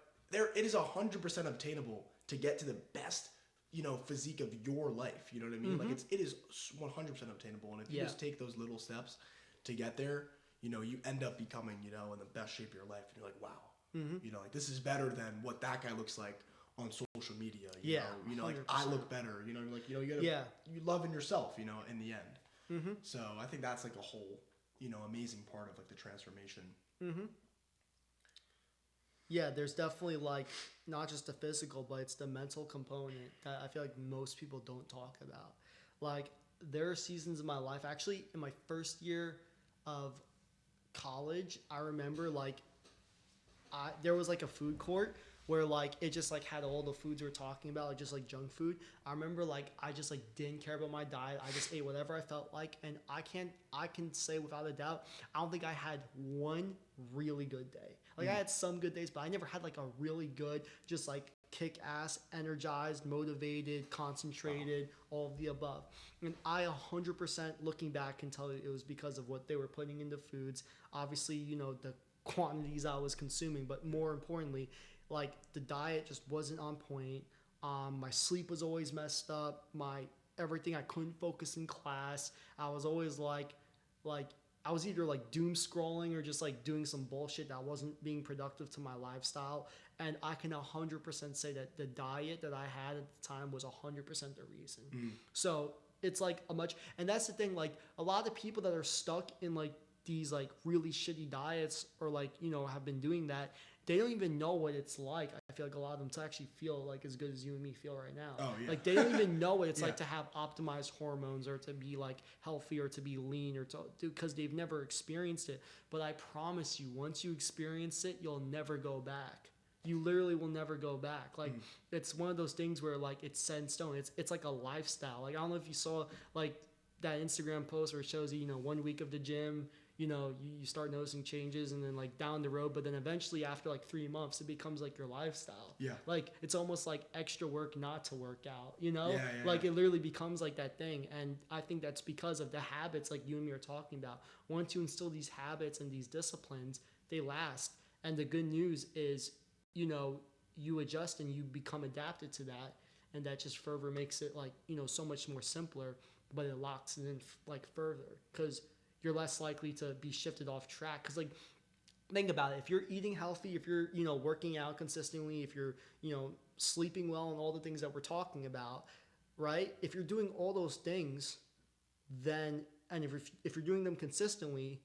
it is 100% obtainable to get to the best, you know, physique of your life. You know what I mean? Like, it is 100% obtainable. And if you just take those little steps to get there, you know, you end up becoming, you know, in the best shape of your life. And you're like, wow, you know, like, this is better than what that guy looks like on social media. You know, like, 100%. I look better. You know, like, you know, you gotta, you love in yourself, you know, in the end. So I think that's, like, a whole, you know, amazing part of, like, the transformation. Yeah, there's definitely, like, not just the physical, but it's the mental component that I feel like most people don't talk about. Like, there are seasons in my life, actually, in my first year of college, I remember, like, there was, like, a food court where, like, it just, like, had all the foods we were talking about, like, just, like, junk food. I remember, like, I just, like, didn't care about my diet. I just ate whatever I felt like, and I can say without a doubt, I don't think I had one really good day. Like, I had some good days, but I never had, like, a really good, just, like, kick-ass, energized, motivated, concentrated, all of the above. And I 100% looking back can tell you it was because of what they were putting into foods. Obviously, you know, the quantities I was consuming, but more importantly, like, the diet just wasn't on point. My sleep was always messed up. Everything, I couldn't focus in class. I was always like I was either, like, doom scrolling or just, like, doing some bullshit that wasn't being productive to my lifestyle. And I can 100% say that the diet that I had at the time was 100% the reason. So it's, like, and that's the thing, like, a lot of people that are stuck in, like, these, like, really shitty diets or, like, you know, have been doing that, they don't even know what it's like, I feel like a lot of them to actually feel like as good as you and me feel right now. Oh, yeah. Like they don't even know what it's Yeah. like to have optimized hormones or to be like healthy or to be lean or to, because they've never experienced it. But I promise you, once you experience it, you'll never go back. You literally will never go back. Like it's one of those things where like it's set in stone. It's like a lifestyle. Like I don't know if you saw like that Instagram post where it shows you, 1 week of the gym, you start noticing changes and then like down the road, but then eventually after like 3 months, it becomes like your lifestyle. Yeah. Like it's almost like extra work not to work out, Yeah, like yeah. it literally becomes like that thing. And I think that's because of the habits like you and me are talking about. Once you instill these habits and these disciplines, they last. And the good news is, you adjust and you become adapted to that. And that just further makes it like, so much more simpler, but it locks it in like further because you're less likely to be shifted off track. Because like, think about it. If you're eating healthy, if you're, working out consistently, if you're, sleeping well and all the things that we're talking about, right? If you're doing all those things, then, and if you're doing them consistently,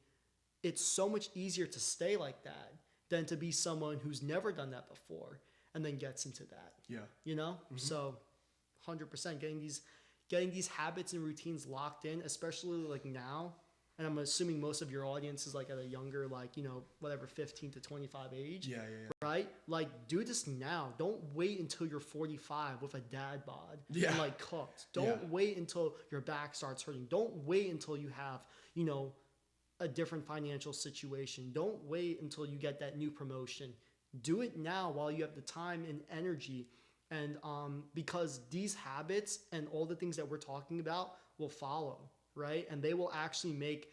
it's so much easier to stay like that than to be someone who's never done that before and then gets into that. Yeah. So 100% getting these habits and routines locked in, especially like now. And I'm assuming most of your audience is like at a younger, like, 15 to 25 age. Yeah. Right? Like, do this now. Don't wait until you're 45 with a dad bod and like cooked. Don't wait until your back starts hurting. Don't wait until you have, a different financial situation. Don't wait until you get that new promotion. Do it now while you have the time and energy. And because these habits and all the things that we're talking about will follow, right? And they will actually make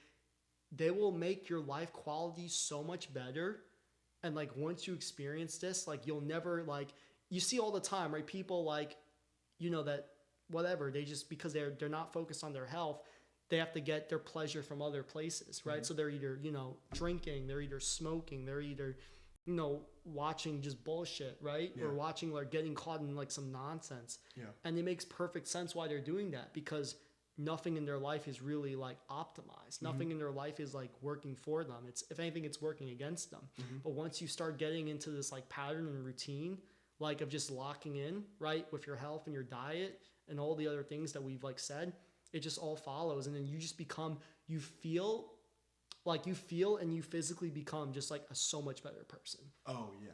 your life quality so much better. And like once you experience this, like you'll never like, you see all the time, right? People like, that whatever, they just, because they're not focused on their health, they have to get their pleasure from other places, right? So they're either, drinking, they're either smoking, they're either, watching just bullshit, right? Or watching like getting caught in like some nonsense. Yeah. And it makes perfect sense why they're doing that, because nothing in their life is really like optimized. Nothing in their life is like working for them. It's, if anything, it's working against them. But once you start getting into this like pattern and routine, like of just locking in, right, with your health and your diet and all the other things that we've like said, it just all follows. And then you just become, you feel and you physically become just like a so much better person. Oh yeah.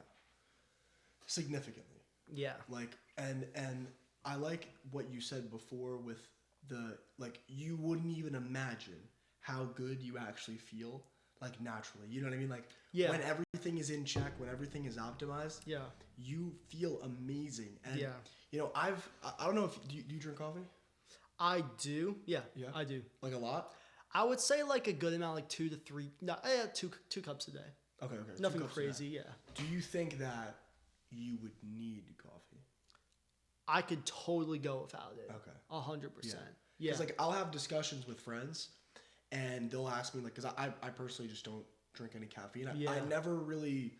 Significantly. Yeah. Like, and I like what you said before with the, like, you wouldn't even imagine how good you actually feel, like, naturally. You know what I mean? Like, when everything is in check, when everything is optimized, you feel amazing. And, I don't know if, do you drink coffee? I do. Yeah. I do. Like a lot? I would say like a good amount, like 2 to 3, two cups a day. Okay. Nothing crazy, yeah. Do you think that you would need coffee? I could totally go without it. Okay. 100%. Yeah. Because like I'll have discussions with friends, and they'll ask me like, because I personally just don't drink any caffeine. I never really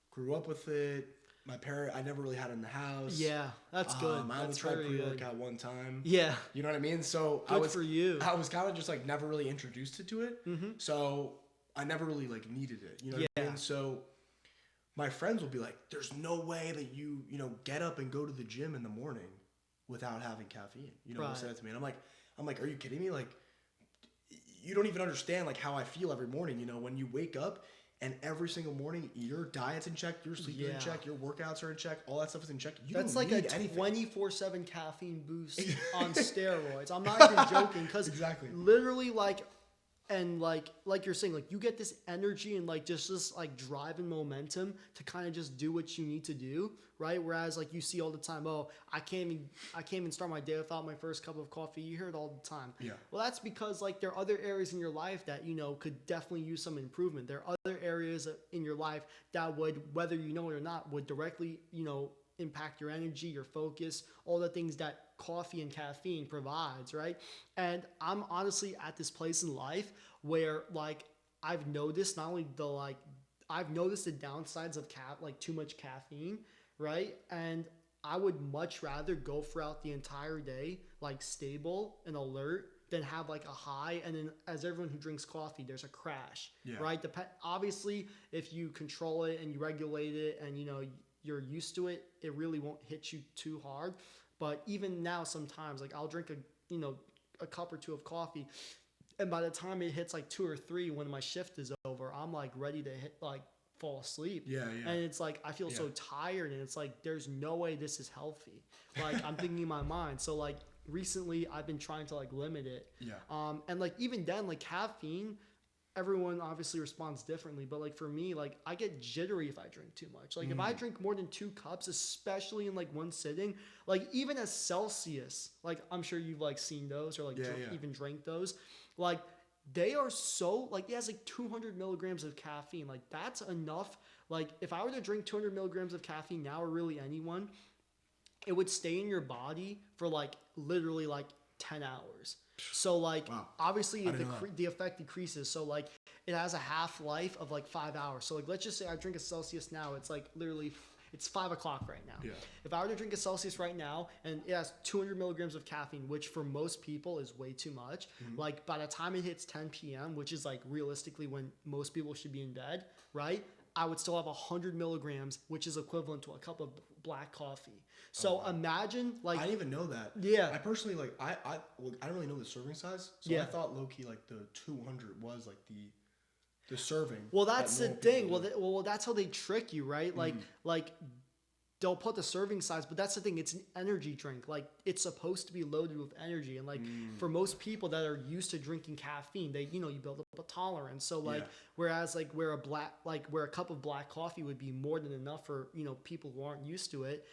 grew up with it. I never really had it in the house. Yeah, that's good. I only tried pre-workout one time. Yeah. You know what I mean? So good for you. I was kind of just like never really introduced to it. So I never really like needed it. You know what I mean? So my friends will be like, there's no way that you get up and go to the gym in the morning without having caffeine. They'll say that to me. And I'm like, are you kidding me? Like, you don't even understand like how I feel every morning, when you wake up and every single morning your diet's in check, your sleep is in check, your workouts are in check, all that stuff is in check. That's don't like need a anything. 24/7 caffeine boost on steroids. I'm not even joking, because literally like, and like you're saying, like you get this energy and like just this like drive and momentum to kind of just do what you need to do, right? Whereas like you see all the time, oh, I can't even start my day without my first cup of coffee. You hear it all the time. Yeah. Well, that's because like there are other areas in your life that could definitely use some improvement. There are other areas in your life that would, whether you know it or not, would directly impact your energy, your focus, all the things that coffee and caffeine provides, right? And I'm honestly at this place in life where like I've noticed not only I've noticed the downsides of too much caffeine, right? And I would much rather go throughout the entire day like stable and alert than have like a high, and then as everyone who drinks coffee, there's a crash, right? Obviously, if you control it and you regulate it and you you're used to it, it really won't hit you too hard. But even now, sometimes like I'll drink a cup or two of coffee, and by the time it hits like 2 or 3 when my shift is over, I'm like ready to fall asleep. Yeah. And it's like I feel so tired, and it's like there's no way this is healthy. Like I'm thinking in my mind. So like recently I've been trying to like limit it. Yeah. And like even then, like caffeine, everyone obviously responds differently, but like for me, like I get jittery if I drink too much. Like if I drink more than 2 cups, especially in like one sitting, like even as Celsius, like I'm sure you've like seen those or like even drank those, like they are so like it has like 200 milligrams of caffeine. Like that's enough. Like if I were to drink 200 milligrams of caffeine now, or really anyone, it would stay in your body for like literally like 10 hours. So like obviously the effect decreases. So like it has a half-life of like 5 hours. So like let's just say I drink a Celsius now, it's like literally it's 5 o'clock right now. Yeah. If I were to drink a Celsius right now and it has 200 milligrams of caffeine, which for most people is way too much, like by the time it hits 10 p.m., which is like realistically when most people should be in bed, right? I would still have 100 milligrams, which is equivalent to a cup of black coffee. So imagine like I didn't even know that. Yeah. I personally like I don't really know the serving size, so I thought low key like the 200 was like the serving. Well, that's the thing. Well, that's how they trick you, right? Like they'll put the serving size, but that's the thing. It's an energy drink. Like it's supposed to be loaded with energy, and like for most people that are used to drinking caffeine, they you build up a tolerance. So like whereas like where a cup of black coffee would be more than enough for people who aren't used to it.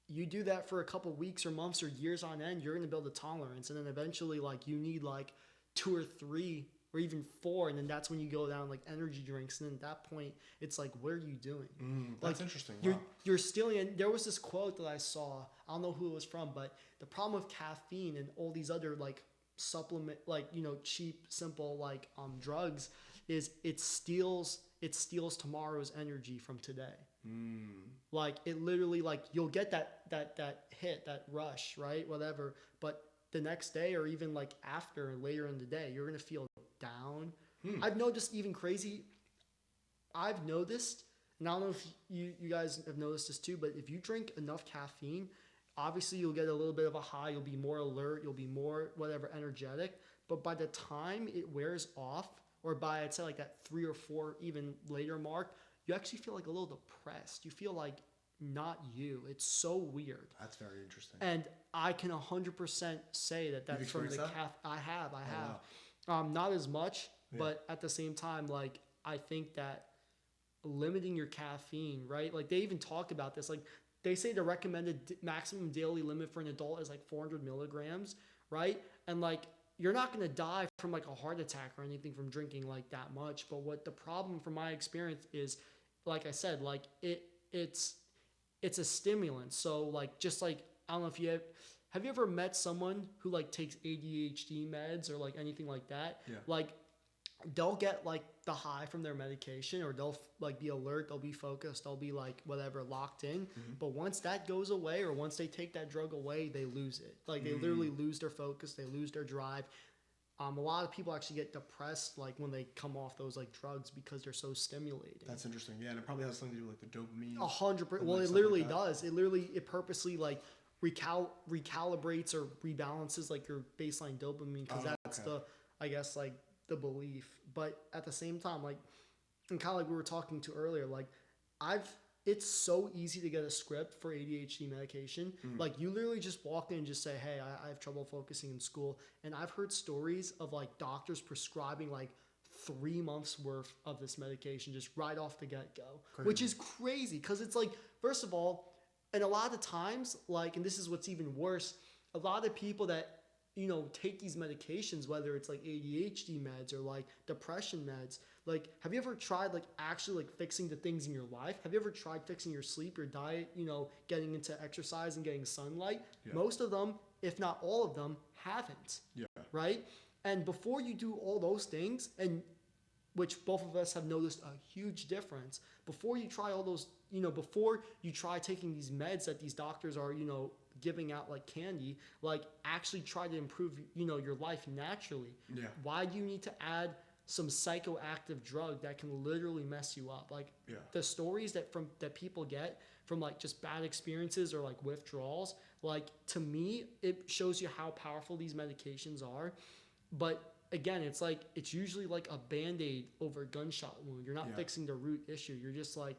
You do that for a couple weeks or months or years on end, you're going to build a tolerance, and then eventually like you need like 2 or 3 or even 4, and then that's when you go down like energy drinks, and then at that point it's like, what are you doing? That's interesting. You're stealing. And there was this quote that I saw, I don't know who it was from, but the problem with caffeine and all these other like supplement, like cheap simple like drugs is it steals tomorrow's energy from today. Like it literally, like you'll get that hit, that rush, right? Whatever. But the next day or even like after and later in the day, you're going to feel down. I've noticed even crazy. I've noticed, and I don't know if you guys have noticed this too, but if you drink enough caffeine, obviously you'll get a little bit of a high. You'll be more alert. You'll be more whatever energetic. But by the time it wears off, or by I'd say like that 3 or 4 even later mark, you actually feel like a little depressed. You feel like not you. It's so weird. That's very interesting. And I can 100% say that's from the caffeine. I have. Wow. Not as much, but at the same time, like I think that limiting your caffeine, right? Like they even talk about this. Like they say the recommended maximum daily limit for an adult is like 400 milligrams, right? And like you're not going to die from like a heart attack or anything from drinking like that much. But what the problem from my experience is, like I said, like it's a stimulant. So like, just like, I don't know if have you ever met someone who like takes ADHD meds or like anything like that? Yeah. Like they'll get like the high from their medication, or they'll like be alert, they'll be focused, they'll be like whatever locked in. But once that goes away, or once they take that drug away, they lose it. Like they literally lose their focus, they lose their drive. A lot of people actually get depressed like when they come off those like drugs because they're so stimulating. That's interesting. Yeah, and it probably has something to do with like the dopamine. 100%. Well, it literally does. It purposely like recalibrates or rebalances like your baseline dopamine, because that's I guess like the belief. But at the same time, like, and kind of like we were talking to earlier, like it's so easy to get a script for ADHD medication. Like you literally just walk in and just say, hey, I have trouble focusing in school. And I've heard stories of like doctors prescribing like 3 months worth of this medication just right off the get-go, which is crazy. Because it's like, first of all, and a lot of times, like, and this is what's even worse, a lot of people that take these medications, whether it's like ADHD meds or like depression meds, like, have you ever tried like actually like fixing the things in your life? Have you ever tried fixing your sleep, your diet, getting into exercise and getting sunlight? Yeah. Most of them, if not all of them, haven't. Yeah. Right? And before you do all those things, and which both of us have noticed a huge difference, before you try all those, before you try taking these meds that these doctors are, giving out like candy, like actually try to improve, your life naturally. Yeah. Why do you need to add some psychoactive drug that can literally mess you up. Like the stories that people get from like just bad experiences or like withdrawals, like to me, it shows you how powerful these medications are. But again, it's usually like a Band-Aid over a gunshot wound. You're not fixing the root issue. You're just like,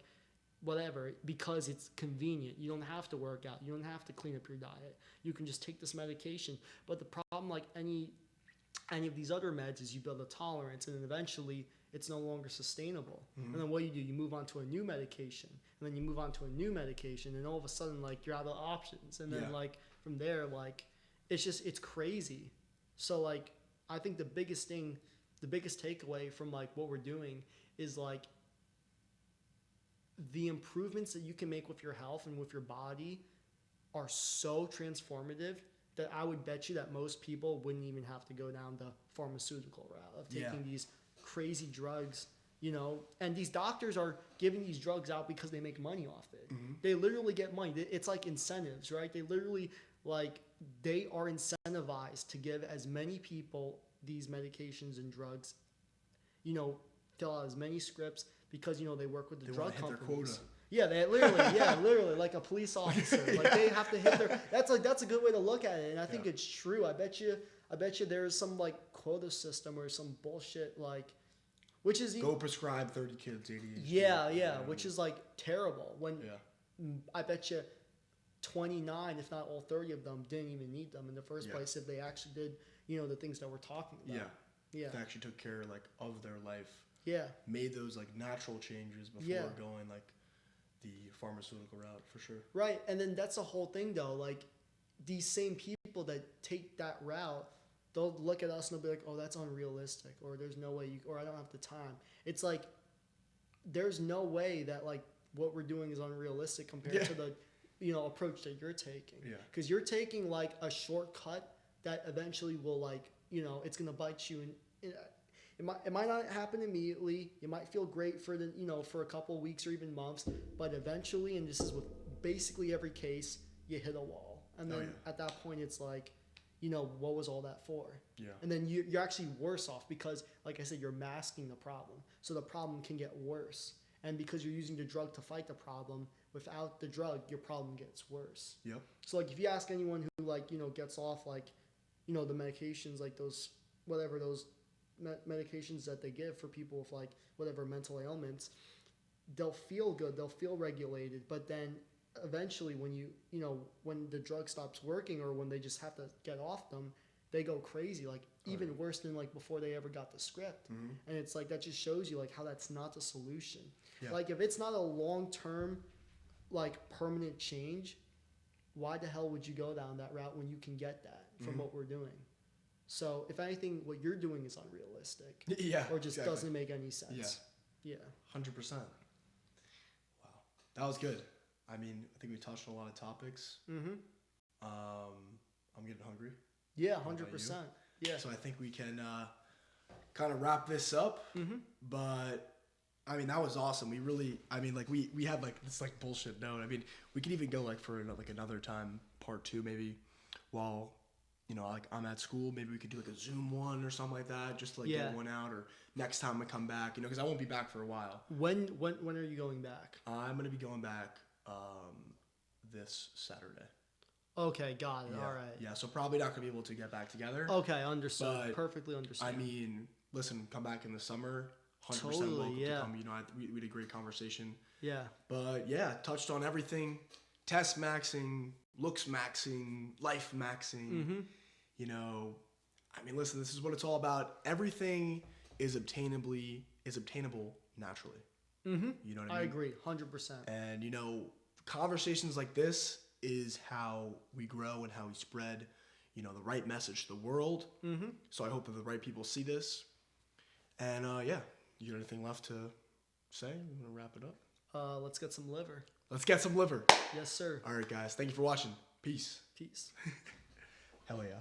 whatever, because it's convenient. You don't have to work out. You don't have to clean up your diet. You can just take this medication. But the problem, like any of these other meds, is you build a tolerance, and then eventually it's no longer sustainable. And then what do? You move on to a new medication, and then you move on to a new medication, and all of a sudden, like, you're out of options. And then like from there, like, it's crazy. So like, I think the biggest takeaway from like what we're doing is like the improvements that you can make with your health and with your body are so transformative that I would bet you that most people wouldn't even have to go down the pharmaceutical route of taking these crazy drugs, you know, and these doctors are giving these drugs out because they make money off it. They literally get money. It's like incentives, right? They literally, like, they are incentivized to give as many people these medications and drugs, you know, fill out as many scripts because, you know, they work with the drug companies. Yeah, they literally like a police officer. Like they have to hit their. That's a good way to look at it, and I think it's true. I bet you there's some like quota system or some bullshit like, which is go prescribe 30 kids ADHD. Yeah, which is like terrible. When I bet you 29, if not all 30 of them, didn't even need them in the first place if they actually did, you know, the things that we're talking about. Yeah. They actually took care like of their life. Yeah. Made those like natural changes before going like the pharmaceutical route for sure. Right. And then that's the whole thing though. Like these same people that take that route, they'll look at us and they'll be like, oh, that's unrealistic, or there's no way or I don't have the time. It's like, there's no way that like what we're doing is unrealistic compared to the, you know, approach that you're taking. Yeah. Because you're taking like a shortcut that eventually will like, you know, it's going to bite you in it might not happen immediately. You might feel great for the, you know, for a couple of weeks or even months, but eventually, and this is with basically every case, you hit a wall. And then at that point, it's like, you know, what was all that for? Yeah. And then you're actually worse off because, like I said, you're masking the problem. So the problem can get worse. And because you're using the drug to fight the problem, without the drug, your problem gets worse. Yep. So like if you ask anyone who like, you know, gets off like, you know, the medications, like those, whatever those medications that they give for people with like whatever mental ailments, they'll feel good, they'll feel regulated, but then eventually when you know, when the drug stops working or when they just have to get off them, they go crazy, like even worse than like before they ever got the script. And it's like, that just shows you like how that's not the solution. Like if it's not a long-term like permanent change, why the hell would you go down that route when you can get that from what we're doing? So if anything, what you're doing is unrealistic. Or just doesn't make any sense. Yeah. 100%. Wow. That was good. I mean, I think we touched on a lot of topics. I'm getting hungry. Yeah, 100%. Yeah. So I think we can kind of wrap this up. But I mean, that was awesome. We really, I mean, like we had like this like bullshit note. I mean, we could even go like for like another time, part 2 maybe, while, you know, like I'm at school. Maybe we could do like a Zoom one or something like that, just to like get one out, or next time I come back, you know, because I won't be back for a while. When are you going back? I'm gonna be going back this Saturday. Okay, got it. Yeah. All right. Yeah, so probably not gonna be able to get back together. Okay, understood. Perfectly understood. I mean, listen, come back in the summer. 100% totally, welcome to come. You know, we had a great conversation. Yeah. But yeah, touched on everything. Test maxing, looks maxing, life maxing. You know, I mean, listen, this is what it's all about. Everything is obtainable naturally. You know what I mean? I agree, 100%. And you know, conversations like this is how we grow and how we spread, you know, the right message to the world. So I hope that the right people see this. And yeah, you got anything left to say? You want to wrap it up? Let's get some liver. Let's get some liver. Yes, sir. All right, guys. Thank you for watching. Peace. Peace. Hell yeah.